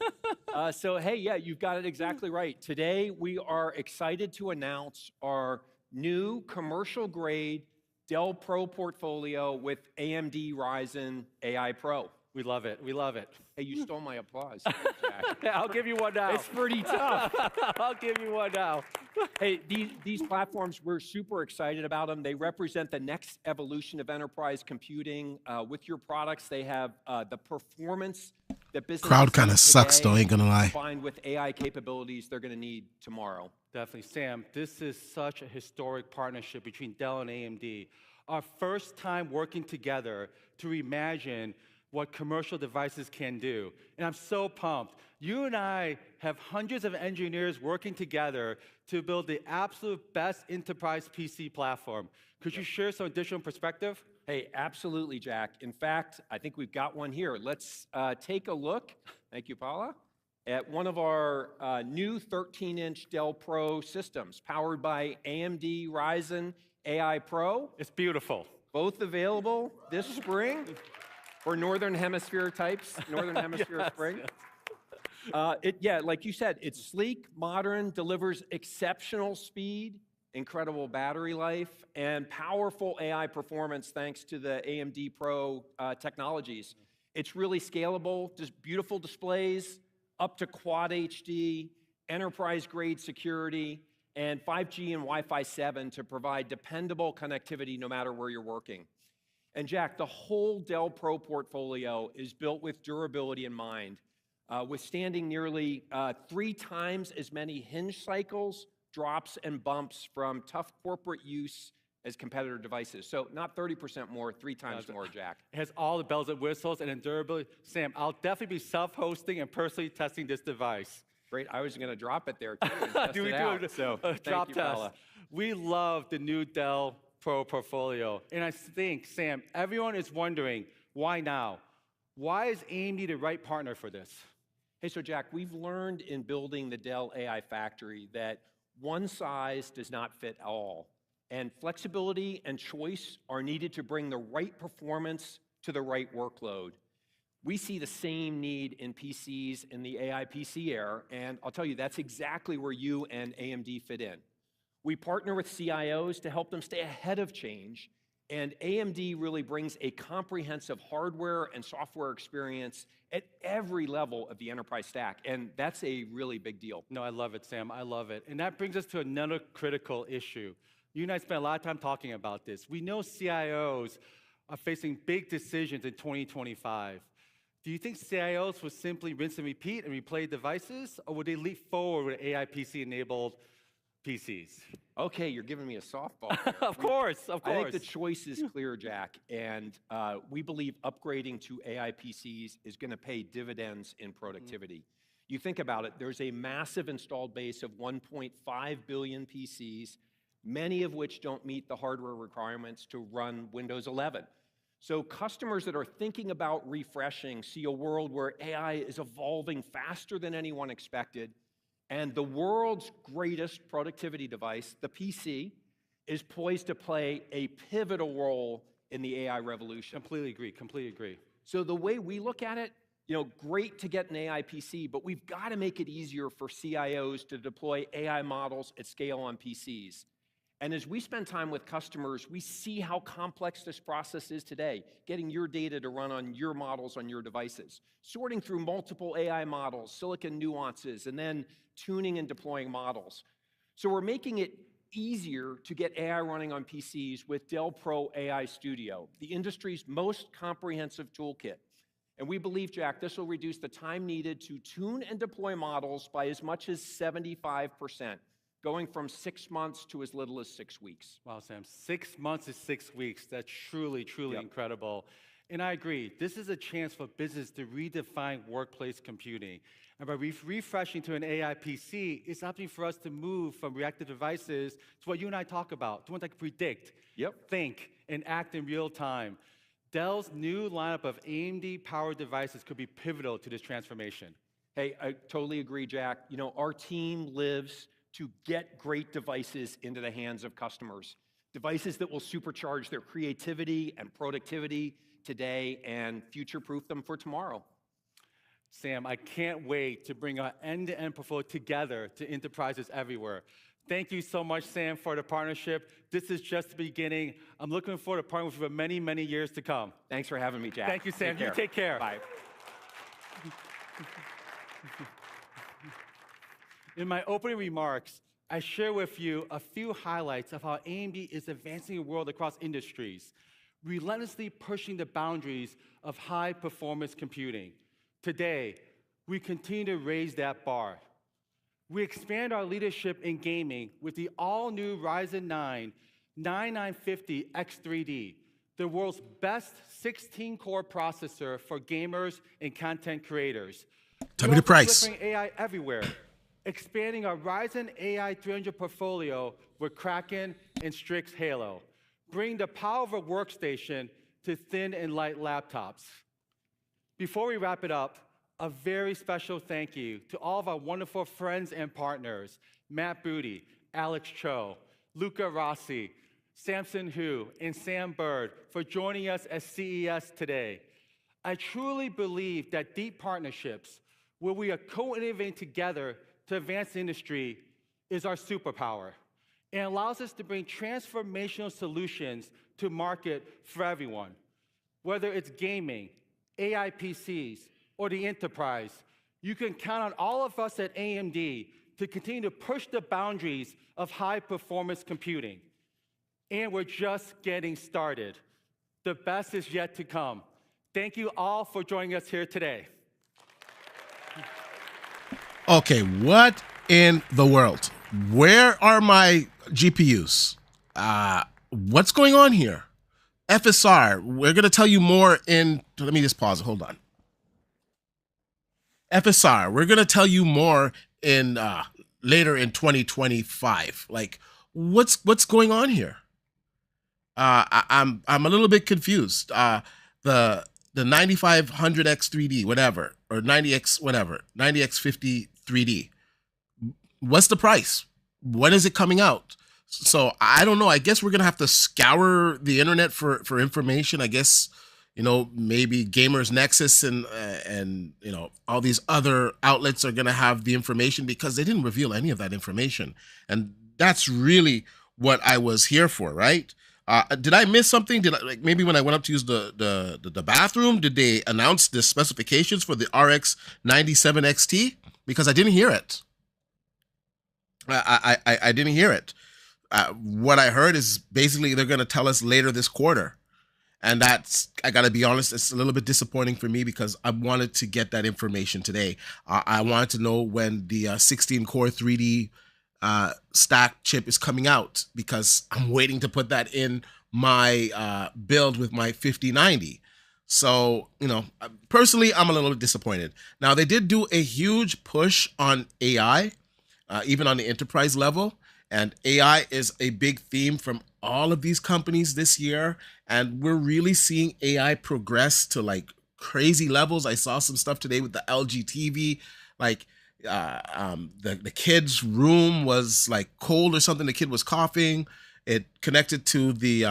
So, hey, yeah, you've got it exactly right. Today, we are excited to announce our new commercial-grade Dell Pro portfolio with AMD Ryzen AI Pro. We love it. We love it. Hey, you stole my applause. Thanks, Jack. I'll give you one now. It's pretty tough. I'll give you one now. Hey, these platforms, we're super excited about them. They represent the next evolution of enterprise computing. With your products, they have the performance that business crowd kind of sucks, though, ain't gonna lie. Combined with AI capabilities they're going to need tomorrow. Definitely. Sam, this is such a historic partnership between Dell and AMD. Our first time working together to reimagine what commercial devices can do. And I'm so pumped. You and I have hundreds of engineers working together to build the absolute best enterprise PC platform. Could you share some additional perspective? Hey, absolutely, Jack. In fact, I think we've got one here. Let's take a look, thank you, Paula, at one of our new 13-inch Dell Pro systems powered by AMD Ryzen AI Pro. It's beautiful. Both available this spring for Northern Hemisphere types, Northern Hemisphere spring. Yeah, like you said, it's sleek, modern, delivers exceptional speed, incredible battery life, and powerful AI performance thanks to the AMD Pro technologies. It's really scalable, just beautiful displays, up to Quad HD, enterprise-grade security, and 5G and Wi-Fi 7 to provide dependable connectivity no matter where you're working. And Jack, the whole Dell Pro portfolio is built with durability in mind, withstanding nearly 3 times as many hinge cycles, drops, and bumps from tough corporate use as competitor devices. So not 30% more, 3 times more, Jack. It has all the bells and whistles and durability. Sam, I'll definitely be self-hosting and personally testing this device. Great, I was gonna drop it there too and test Do we it do out. a So drop thank you, test? Paula. We love the new Dell Pro portfolio. And I think, Sam, everyone is wondering, why now? Why is AMD the right partner for this? Hey, so Jack, we've learned in building the Dell AI Factory that one size does not fit all. And flexibility and choice are needed to bring the right performance to the right workload. We see the same need in PCs in the AI PC era, and I'll tell you, that's exactly where you and AMD fit in. We partner with CIOs to help them stay ahead of change, and AMD really brings a comprehensive hardware and software experience at every level of the enterprise stack, and that's a really big deal. No, I love it, Sam. I love it. And that brings us to another critical issue. You and I spent a lot of time talking about this. We know CIOs are facing big decisions in 2025. Do you think CIOs will simply rinse and repeat and replay devices, or would they leap forward with AI PC-enabled PCs? Okay, you're giving me a softball. Of course. I think the choice is clear, Jack, and we believe upgrading to AI PCs is gonna pay dividends in productivity. You think about it, there's a massive installed base of 1.5 billion PCs, many of which don't meet the hardware requirements to run Windows 11. So customers that are thinking about refreshing see a world where AI is evolving faster than anyone expected, and the world's greatest productivity device, the PC, is poised to play a pivotal role in the AI revolution. Completely agree. So the way we look at it, you know, great to get an AI PC, but we've got to make it easier for CIOs to deploy AI models at scale on PCs. And as we spend time with customers, we see how complex this process is today, getting your data to run on your models on your devices, sorting through multiple AI models, silicon nuances, and then tuning and deploying models. So we're making it easier to get AI running on PCs with Dell Pro AI Studio, the industry's most comprehensive toolkit. And we believe, Jack, this will reduce the time needed to tune and deploy models by as much as 75%. Going from 6 months to as little as 6 weeks. Wow, Sam, 6 months to 6 weeks. That's truly incredible. And I agree, this is a chance for business to redefine workplace computing. And by refreshing to an AI PC, it's opting for us to move from reactive devices to what you and I talk about, to ones that can predict, think, and act in real time. Dell's new lineup of AMD-powered devices could be pivotal to this transformation. Hey, I totally agree, Jack. You know, our team lives to get great devices into the hands of customers. Devices that will supercharge their creativity and productivity today and future-proof them for tomorrow. Sam, I can't wait to bring our end-to-end portfolio together to enterprises everywhere. Thank you so much, Sam, for the partnership. This is just the beginning. I'm looking forward to partnering with you for many, many years to come. Thanks for having me, Jack. Thank you, Sam. You take care. Bye. In my opening remarks, I share with you a few highlights of how AMD is advancing the world across industries, relentlessly pushing the boundaries of high-performance computing. Today, we continue to raise that bar. We expand our leadership in gaming with the all-new Ryzen 9 9950X3D, the world's best 16-core processor for gamers and content creators. Tell me the price. Delivering AI everywhere, expanding our Ryzen AI 300 portfolio with Kraken and Strix Halo, bringing the power of a workstation to thin and light laptops. Before we wrap it up, a very special thank you to all of our wonderful friends and partners, Matt Booty, Alex Cho, Luca Rossi, Samson Hu, and Sam Bird for joining us at CES today. I truly believe that deep partnerships, where we are co-innovating together to advance the industry, is our superpower and allows us to bring transformational solutions to market for everyone. Whether it's gaming, AI PCs, or the enterprise, you can count on all of us at AMD to continue to push the boundaries of high-performance computing. And we're just getting started. The best is yet to come. Thank you all for joining us here today. Okay, what in the world? Where are my GPUs? What's going on here? FSR, we're going to tell you more in, let me just pause it, hold on. FSR, we're going to tell you more in later in 2025. Like, what's going on here? I'm a little bit confused. The 9500X 3D, whatever, or 90X, whatever, 90X50 3D. What's the price? When is it coming out? So I don't know. I guess we're gonna have to scour the internet for information. I guess, you know, maybe Gamers Nexus and you know, all these other outlets are gonna have the information, because they didn't reveal any of that information, and that's really what I was here for, right? Did I miss something? Did I, like, maybe when I went up to use the bathroom, did they announce the specifications for the RX 97 XT? Because I didn't hear it. I didn't hear it. What I heard is basically they're going to tell us later this quarter. And that's, I got to be honest, it's a little bit disappointing for me, because I wanted to get that information today. I wanted to know when the 16-core 3D stack chip is coming out, because I'm waiting to put that in my build with my 5090. So, you know, personally, I'm a little bit disappointed. Now, they did do a huge push on AI, even on the enterprise level. And AI is a big theme from all of these companies this year. And we're really seeing AI progress to like crazy levels. I saw some stuff today with the LG TV, like the kid's room was like cold or something. The kid was coughing. It connected to the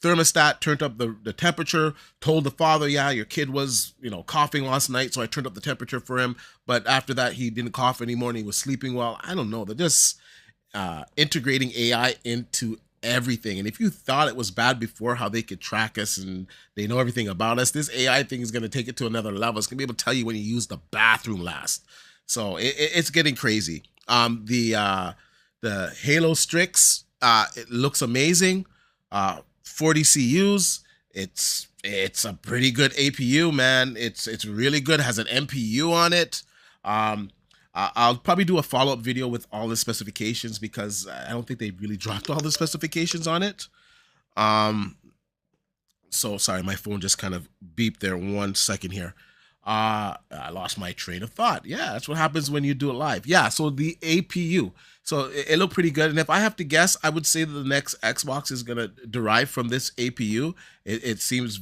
thermostat, turned up the temperature, told the father, yeah, your kid was, you know, coughing last night, so I turned up the temperature for him. But after that, he didn't cough anymore and he was sleeping well. I don't know. They're just integrating AI into everything. And if you thought it was bad before, how they could track us and they know everything about us, this AI thing is going to take it to another level. It's going to be able to tell you when you used the bathroom last. So it's getting crazy. The Halo Strix, it looks amazing. 40 CUs. It's a pretty good APU, man. It's really good. It has an MPU on it. I'll probably do a follow-up video with all the specifications, because I don't think they really dropped all the specifications on it. So sorry, my phone just kind of beeped there 1 second here. I lost my train of thought. Yeah, that's what happens when you do it live. Yeah, so the APU. So it looked pretty good. And if I have to guess, I would say that the next Xbox is going to derive from this APU. It seems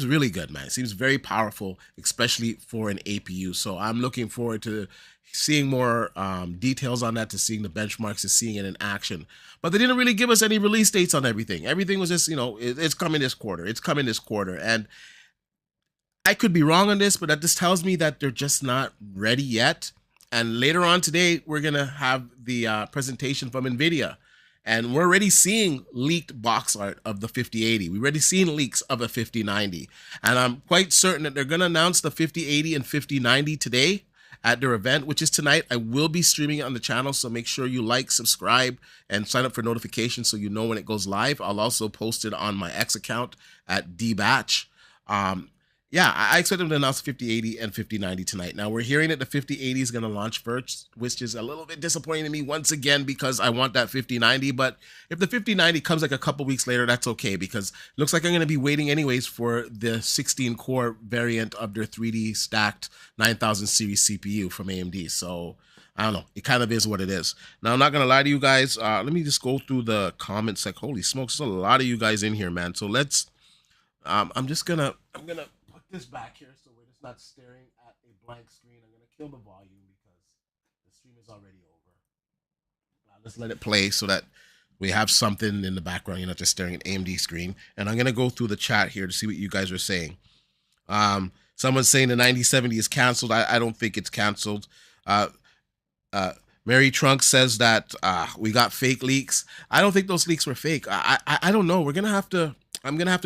really good, man. It seems very powerful, especially for an APU. So I'm looking forward to seeing more details on that, to seeing the benchmarks, to seeing it in action. But they didn't really give us any release dates on everything. Everything was just, you know, it's coming this quarter. It's coming this quarter. And I could be wrong on this, but that just tells me that they're just not ready yet. And later on today, we're going to have the presentation from NVIDIA. And we're already seeing leaked box art of the 5080. We've already seen leaks of a 5090. And I'm quite certain that they're going to announce the 5080 and 5090 today at their event, which is tonight. I will be streaming it on the channel, so make sure you like, subscribe, and sign up for notifications so you know when it goes live. I'll also post it on my X account at dbatch. yeah, I expect them to announce 5080 and 5090 tonight. Now we're hearing that the 5080 is going to launch first, which is a little bit disappointing to me once again because I want that 5090. But if the 5090 comes like a couple weeks later, that's okay because it looks like I'm going to be waiting anyways for the 16 core variant of their 3D stacked 9000 series CPU from AMD. So I don't know. It kind of is what it is. Now, I'm not going to lie to you guys. Let me just go through the comments. Like, holy smokes, there's a lot of you guys in here, man. So let's, I'm going to put this back here so we're just not staring at a blank screen. I'm going to kill the volume because the stream is already over. Let's let it play so that we have something in the background. You're not just staring at AMD screen. And I'm going to go through the chat here to see what you guys are saying. Someone's saying the 9070 is canceled. I don't think it's canceled. Mary Trunk says that we got fake leaks. I don't think those leaks were fake. I don't know. I'm gonna have to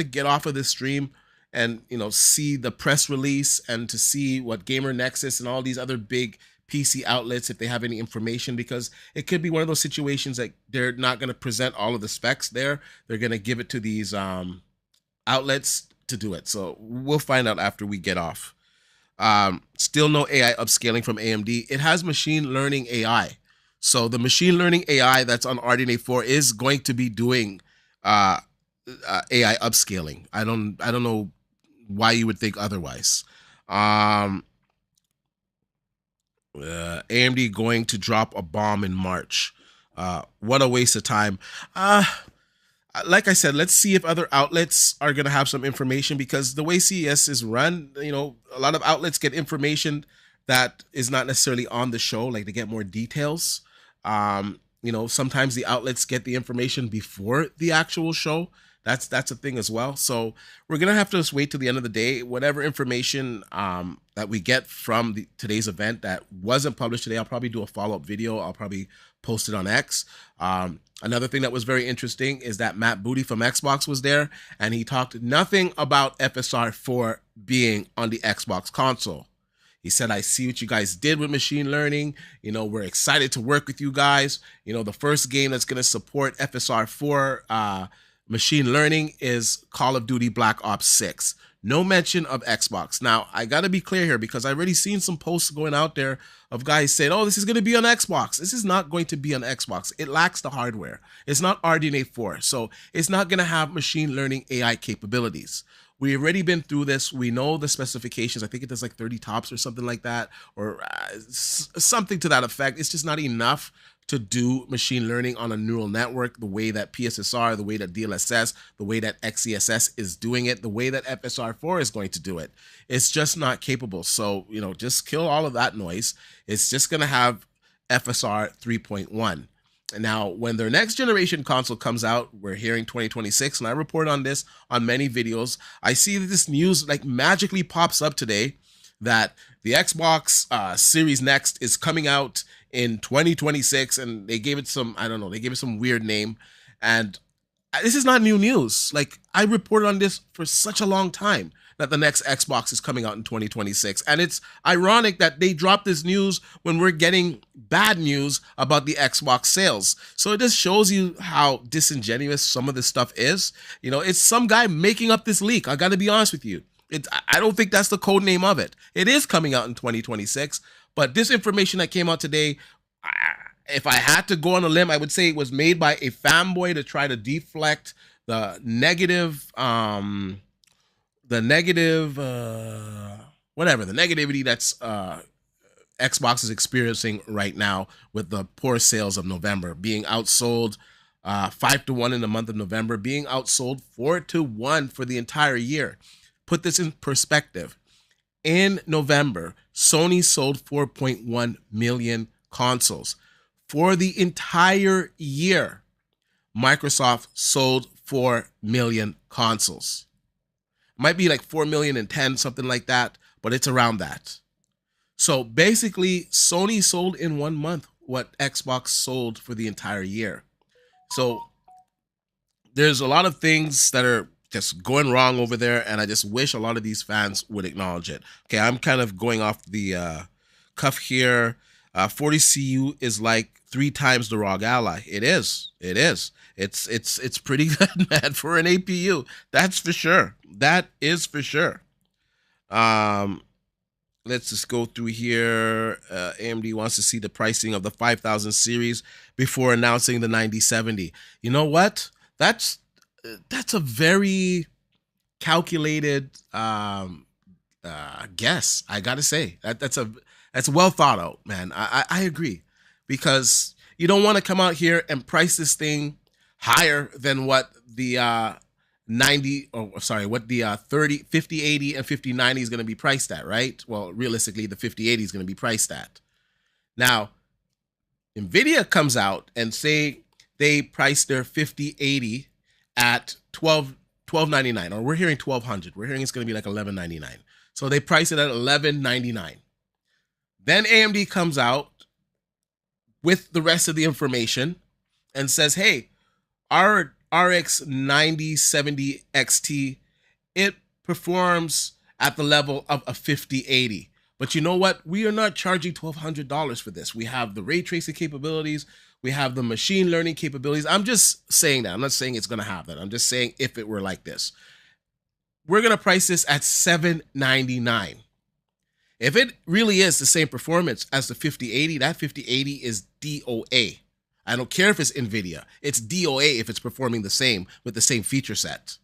get off of this stream and see the press release and to see what Gamer Nexus and all these other big PC outlets if they have any information, because it could be one of those situations that they're not going to present all of the specs there. They're going to give it to these outlets to do it. So we'll find out after we get off. Still no AI upscaling from AMD. It has machine learning AI. So the machine learning AI that's on RDNA 4 is going to be doing AI upscaling. I don't know why you would think otherwise. AMD going to drop a bomb in March. What a waste of time. Like I said, let's see if other outlets are going to have some information, because the way CES is run, a lot of outlets get information that is not necessarily on the show. Like, they get more details. Sometimes the outlets get the information before the actual show. That's a thing as well. So we're going to have to just wait till the end of the day. Whatever information that we get from today's event that wasn't published today, I'll probably do a follow-up video. I'll probably post it on X. Another thing that was very interesting is that Matt Booty from Xbox was there, and he talked nothing about FSR 4 being on the Xbox console. He said, I see what you guys did with machine learning. We're excited to work with you guys. The first game that's going to support FSR 4 machine learning is Call of Duty Black Ops 6. No mention of Xbox. Now, I got to be clear here, because I've already seen some posts going out there of guys saying, oh, this is going to be on Xbox. This is not going to be on Xbox. It lacks the hardware. It's not RDNA 4, so it's not going to have machine learning AI capabilities. We've already been through this. We know the specifications. I think it does like 30 tops or something like that, or something to that effect. It's just not enough to do machine learning on a neural network the way that PSSR, the way that DLSS, the way that XESS is doing it, the way that FSR4 is going to do it. It's just not capable. So, just kill all of that noise. It's just going to have FSR 3.1. And now, when their next generation console comes out, we're hearing 2026, and I report on this on many videos. I see that this news like magically pops up today that the Xbox Series Next is coming out in 2026, and they gave it some, I don't know, they gave it some weird name. And this is not new news. Like, I reported on this for such a long time, that the next Xbox is coming out in 2026. And it's ironic that they dropped this news when we're getting bad news about the Xbox sales. So it just shows you how disingenuous some of this stuff is. It's some guy making up this leak. I got to be honest with you. I don't think that's the code name of it. It is coming out in 2026. But this information that came out today, if I had to go on a limb, I would say it was made by a fanboy to try to deflect the negativity that's Xbox is experiencing right now with the poor sales of November, being outsold 5-1 in the month of November, being outsold 4-1 for the entire year. Put this in perspective. In November, Sony sold 4.1 million consoles. For the entire year, Microsoft sold 4 million consoles. Might be like 4,010,000, something like that, but it's around that. So basically, Sony sold in 1 month what Xbox sold for the entire year. So there's a lot of things that are just going wrong over there, and I just wish a lot of these fans would acknowledge it. Okay, I'm kind of going off the cuff here. 40CU is like 3 times the ROG Ally. It is. It's pretty good, man, for an APU. That's for sure. That is for sure. Let's just go through here. AMD wants to see the pricing of the 5000 series before announcing the 9070. You know what? That's a very calculated guess. I gotta say that's well thought out, man. I agree, because you don't want to come out here and price this thing higher than what the 30, 5080 and 5090 is going to be priced at, right? Well, realistically, the 5080 is going to be priced at. Now, NVIDIA comes out and say they price their 5080 at $1299, or we're hearing $1,200. We're hearing it's going to be like $1,199. So they price it at $1,199. Then AMD comes out with the rest of the information and says, hey, our RX 9070 XT, it performs at the level of a 5080. But you know what? We are not charging $1,200 for this. We have the ray tracing capabilities. We have the machine learning capabilities. I'm just saying that. I'm not saying it's going to have that. I'm just saying if it were like this. We're going to price this at $799. If it really is the same performance as the 5080, that 5080 is DOA. I don't care if it's NVIDIA. It's DOA if it's performing the same with the same feature set.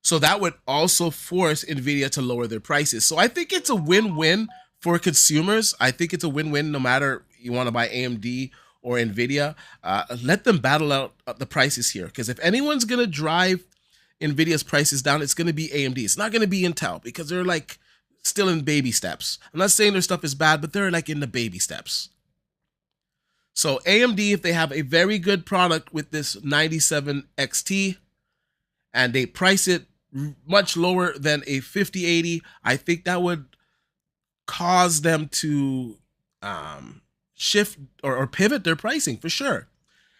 So that would also force NVIDIA to lower their prices. So I think it's a win-win for consumers. I think it's a win-win no matter you want to buy AMD or NVIDIA. Let them battle out the prices here. Because if anyone's going to drive NVIDIA's prices down, it's going to be AMD. It's not going to be Intel, because they're like still in baby steps. I'm not saying their stuff is bad, but they're like in the baby steps. So AMD, if they have a very good product with this 97 XT and they price it much lower than a 5080, I think that would cause them to shift or pivot their pricing for sure.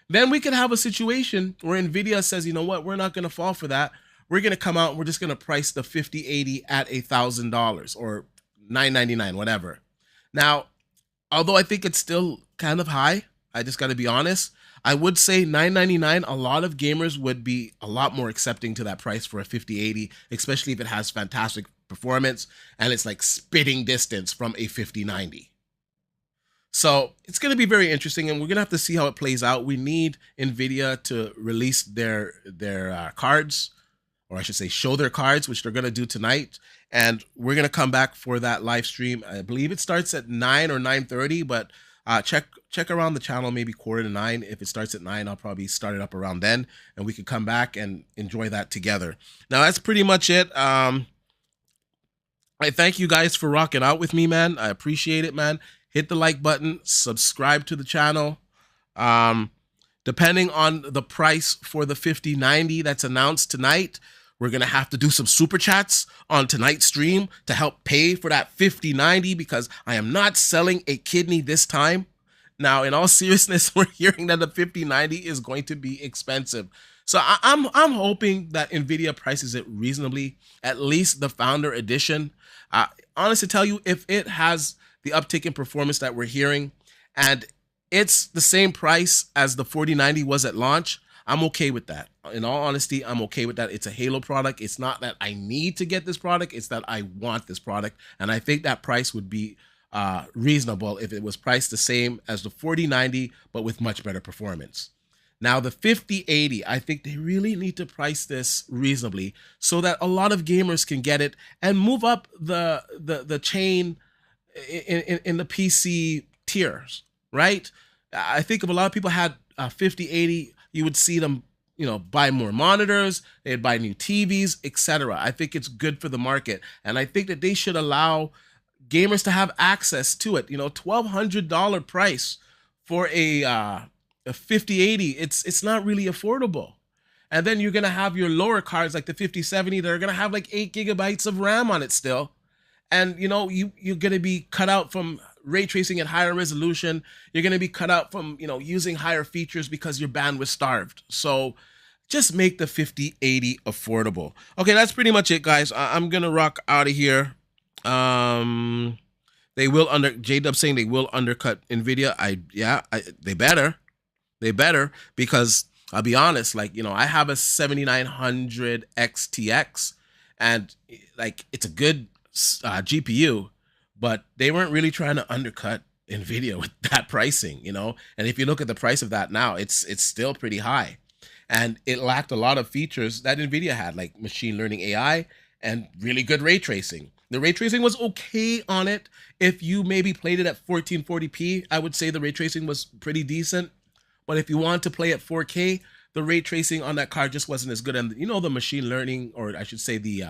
Then we could have a situation where NVIDIA says, you know what, we're not going to fall for that. We're going to come out and we're just going to price the 5080 at $1,000 or $999, whatever. Now, although I think it's still kind of high, I just got to be honest, I would say $999, a lot of gamers would be a lot more accepting to that price for a 5080, especially if it has fantastic performance and it's like spitting distance from a 5090. So it's going to be very interesting, and we're going to have to see how it plays out. We need NVIDIA to release their cards, or I should say show their cards, which they're going to do tonight. And we're going to come back for that live stream. I believe it starts at 9 or 9:30, but check around the channel, maybe 8:45. If it starts at 9, I'll probably start it up around then, and we could come back and enjoy that together. Now, that's pretty much it. I thank you guys for rocking out with me, man. I appreciate it, man. Hit the like button, subscribe to the channel. Depending on the price for the 5090 that's announced tonight, we're going to have to do some super chats on tonight's stream to help pay for that 5090, because I am not selling a kidney this time. Now, in all seriousness, we're hearing that the 5090 is going to be expensive. So I'm hoping that NVIDIA prices it reasonably, at least the Founder Edition. Honestly, tell you, if it has the uptick in performance that we're hearing, and it's the same price as the 4090 was at launch, I'm okay with that. In all honesty, I'm okay with that. It's a Halo product. It's not that I need to get this product. It's that I want this product. And I think that price would be reasonable if it was priced the same as the 4090, but with much better performance. Now, the 5080, I think they really need to price this reasonably so that a lot of gamers can get it and move up the chain in the PC tiers, right? I think if a lot of people had 5080, you would see them, buy more monitors, they'd buy new TVs, etc. I think it's good for the market, and I think that they should allow gamers to have access to it. $1,200 price for a 5080, it's not really affordable. And then you're gonna have your lower cards like the 5070 that are gonna have like 8 gigabytes of RAM on it still. And you're gonna be cut out from ray tracing at higher resolution. You're gonna be cut out from using higher features because your bandwidth starved. So just make the 5080 affordable. Okay, that's pretty much it, guys. I'm gonna rock out of here. They will J-Dub saying they will undercut NVIDIA. They better, because I'll be honest, I have a 7900 XTX, and it's a good GPU, but they weren't really trying to undercut NVIDIA with that pricing, you know? And if you look at the price of that now, it's still pretty high. And it lacked a lot of features that NVIDIA had, like machine learning AI and really good ray tracing. The ray tracing was okay on it. If you maybe played it at 1440p, I would say the ray tracing was pretty decent. But if you want to play at 4K, the ray tracing on that card just wasn't as good. And you know, the machine learning, or I should say the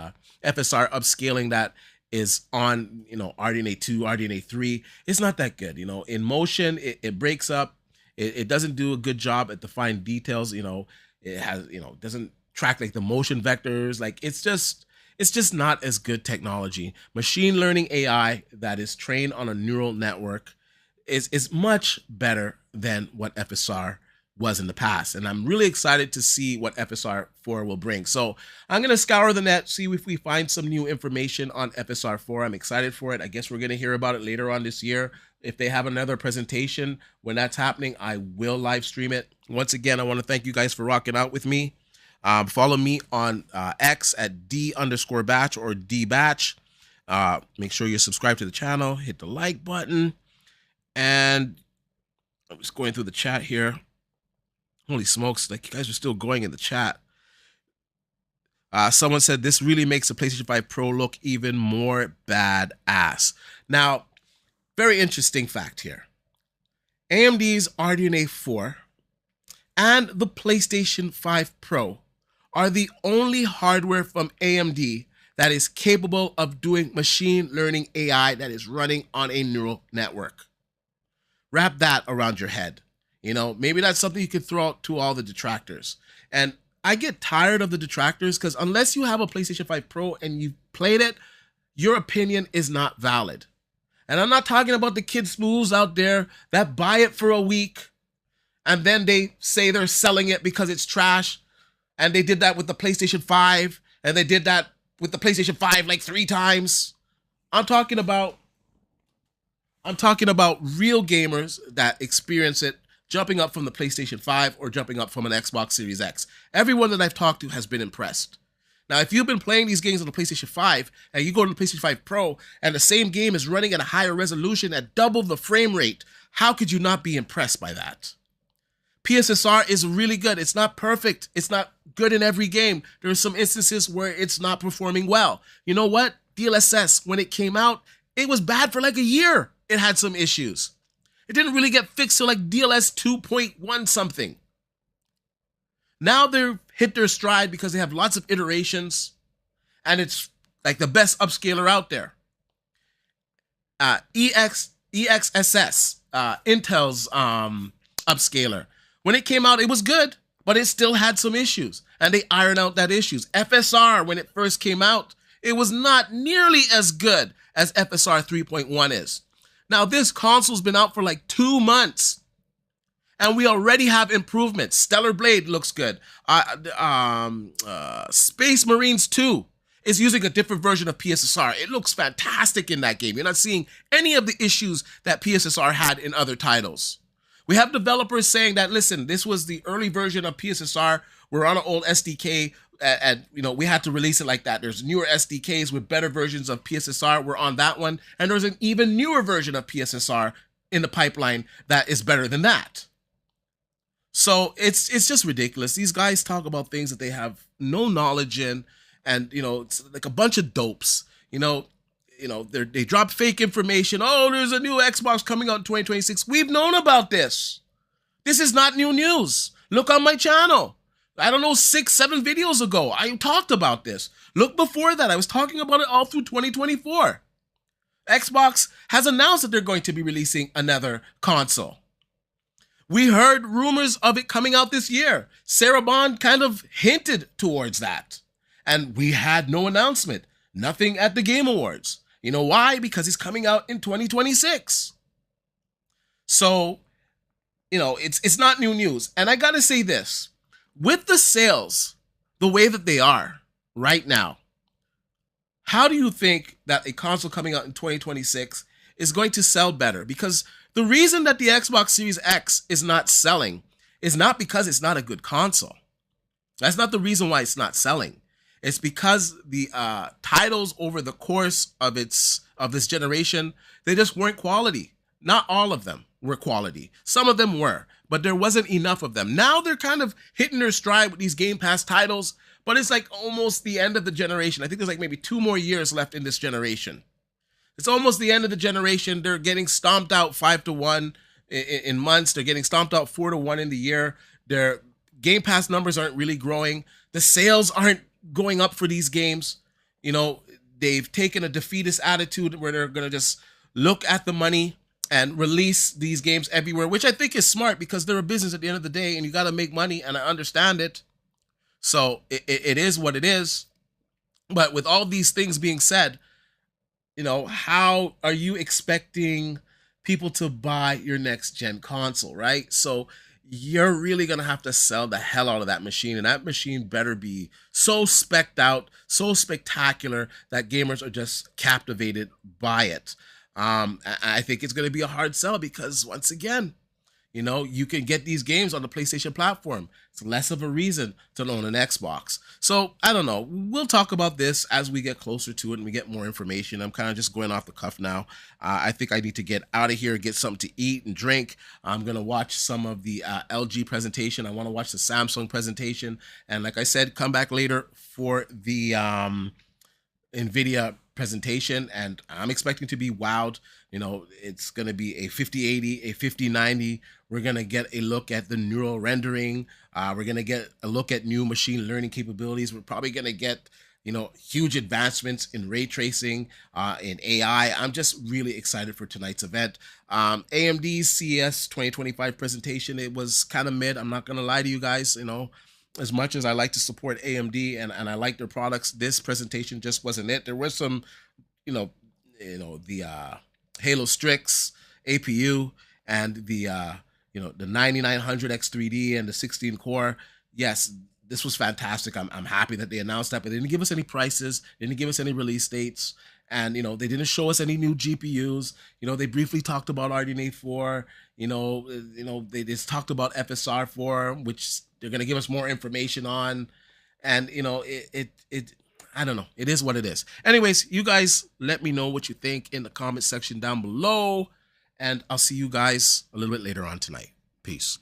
FSR upscaling that is on, you know, RDNA 2, RDNA 3, it's not that good. You know, in motion, it breaks up. It doesn't do a good job at the fine details. You know, it has, you know, doesn't track like the motion vectors. Like it's just not as good technology. Machine learning AI that is trained on a neural network is much better than what FSR was in the past. And I'm really excited to see what FSR 4 will bring. So I'm going to scour the net, see if we find some new information on FSR 4. I'm excited for it. I guess we're going to hear about it later on this year. If they have another presentation when that's happening, I will live stream it. Once again, I want to thank you guys for rocking out with me. Follow me on X at D_batch or DBatch. Make sure you're subscribed to the channel. Hit the like button. And I'm just going through the chat here. Holy smokes, like you guys are still going in the chat. Someone said this really makes the PlayStation 5 Pro look even more badass. Now, very interesting fact here. AMD's RDNA 4 and the PlayStation 5 Pro are the only hardware from AMD that is capable of doing machine learning AI that is running on a neural network. Wrap that around your head. You know, maybe that's something you could throw out to all the detractors. And I get tired of the detractors because unless you have a PlayStation 5 Pro and you've played it, your opinion is not valid. And I'm not talking about the kid smooths out there that buy it for a week and then they say they're selling it because it's trash. And they did that with the PlayStation 5 and they did that with the PlayStation 5 like 3 times. I'm talking about real gamers that experience it jumping up from the PlayStation 5 or jumping up from an Xbox Series X. Everyone that I've talked to has been impressed. Now, if you've been playing these games on the PlayStation 5 and you go to the PlayStation 5 Pro and the same game is running at a higher resolution at double the frame rate, how could you not be impressed by that? PSSR is really good. It's not perfect. It's not good in every game. There are some instances where it's not performing well. You know what? DLSS, when it came out, it was bad for like a year. It had some issues. It didn't really get fixed till like DLS 2.1 something. Now they've hit their stride because they have lots of iterations and it's like the best upscaler out there. EXSS, Intel's upscaler. When it came out, it was good, but it still had some issues and they ironed out that issues. FSR, when it first came out, it was not nearly as good as FSR 3.1 is. Now, this console's been out for like 2 months, and we already have improvements. Stellar Blade looks good. Space Marines 2 is using a different version of PSSR. It looks fantastic in that game. You're not seeing any of the issues that PSSR had in other titles. We have developers saying that, listen, this was the early version of PSSR. We're on an old SDK. And you know, we had to release it like that. There's newer SDKs with better versions of PSSR. We're on that one. And there's an even newer version of PSSR in the pipeline that is better than that. So it's just ridiculous. These guys talk about things that they have no knowledge in. And, you know, it's like a bunch of dopes. You know, they drop fake information. Oh, there's a new Xbox coming out in 2026. We've known about this. This is not new news. Look on my channel. I don't know, 6, 7 videos ago, I talked about this. Look before that, I was talking about it all through 2024. Xbox has announced that they're going to be releasing another console. We heard rumors of it coming out this year. Sarah Bond kind of hinted towards that. And we had no announcement. Nothing at the Game Awards. You know why? Because it's coming out in 2026. So, you know, it's not new news. And I gotta say this. With the sales the way that they are right now, how do you think that a console coming out in 2026 is going to sell better? Because the reason that the Xbox Series X is not selling is not because it's not a good console. That's not the reason why it's not selling. It's because the titles over the course of this generation, they just weren't quality. Not all of them were quality. Some of them were, but there wasn't enough of them. Now they're kind of hitting their stride with these Game Pass titles, but it's like almost the end of the generation. I think there's like maybe 2 more years left in this generation. It's almost the end of the generation. They're getting stomped out 5-1 in months. They're getting stomped out 4-1 in the year. Their Game Pass numbers aren't really growing. The sales aren't going up for these games. You know, they've taken a defeatist attitude where they're going to just look at the money and release these games everywhere, which I think is smart because they're a business at the end of the day and you got to make money, and I understand it. So it is what it is. But with all these things being said, you know, how are you expecting people to buy your next gen console, right? So you're really going to have to sell the hell out of that machine, and that machine better be so specced out, so spectacular that gamers are just captivated by it. I think it's going to be a hard sell because, once again, you know, you can get these games on the PlayStation platform. It's less of a reason to own an Xbox. So, I don't know. We'll talk about this as we get closer to it and we get more information. I'm kind of just going off the cuff now. I think I need to get out of here, get something to eat and drink. I'm going to watch some of the LG presentation. I want to watch the Samsung presentation. And like I said, come back later for the NVIDIA presentation, and I'm expecting to be wowed. You know, it's going to be a 5080, a 5090. We're going to get a look at the neural rendering. We're going to get a look at new machine learning capabilities. We're probably going to get, you know, huge advancements in ray tracing, in AI. I'm just really excited for tonight's event. AMD's CES 2025 presentation, it was kind of mid. I'm not going to lie to you guys, you know. As much as I like to support AMD and I like their products, this presentation just wasn't it. There was some, you know, the Halo Strix APU and the you know, the 9900 X3D and the 16 core. Yes, this was fantastic. I'm happy that they announced that, but they didn't give us any prices, they didn't give us any release dates, and you know, they didn't show us any new GPUs. You know, they briefly talked about RDNA 4. You know, they just talked about FSR 4, which they're going to give us more information on. And, you know, I don't know. It is what it is. Anyways, you guys let me know what you think in the comment section down below. And I'll see you guys a little bit later on tonight. Peace.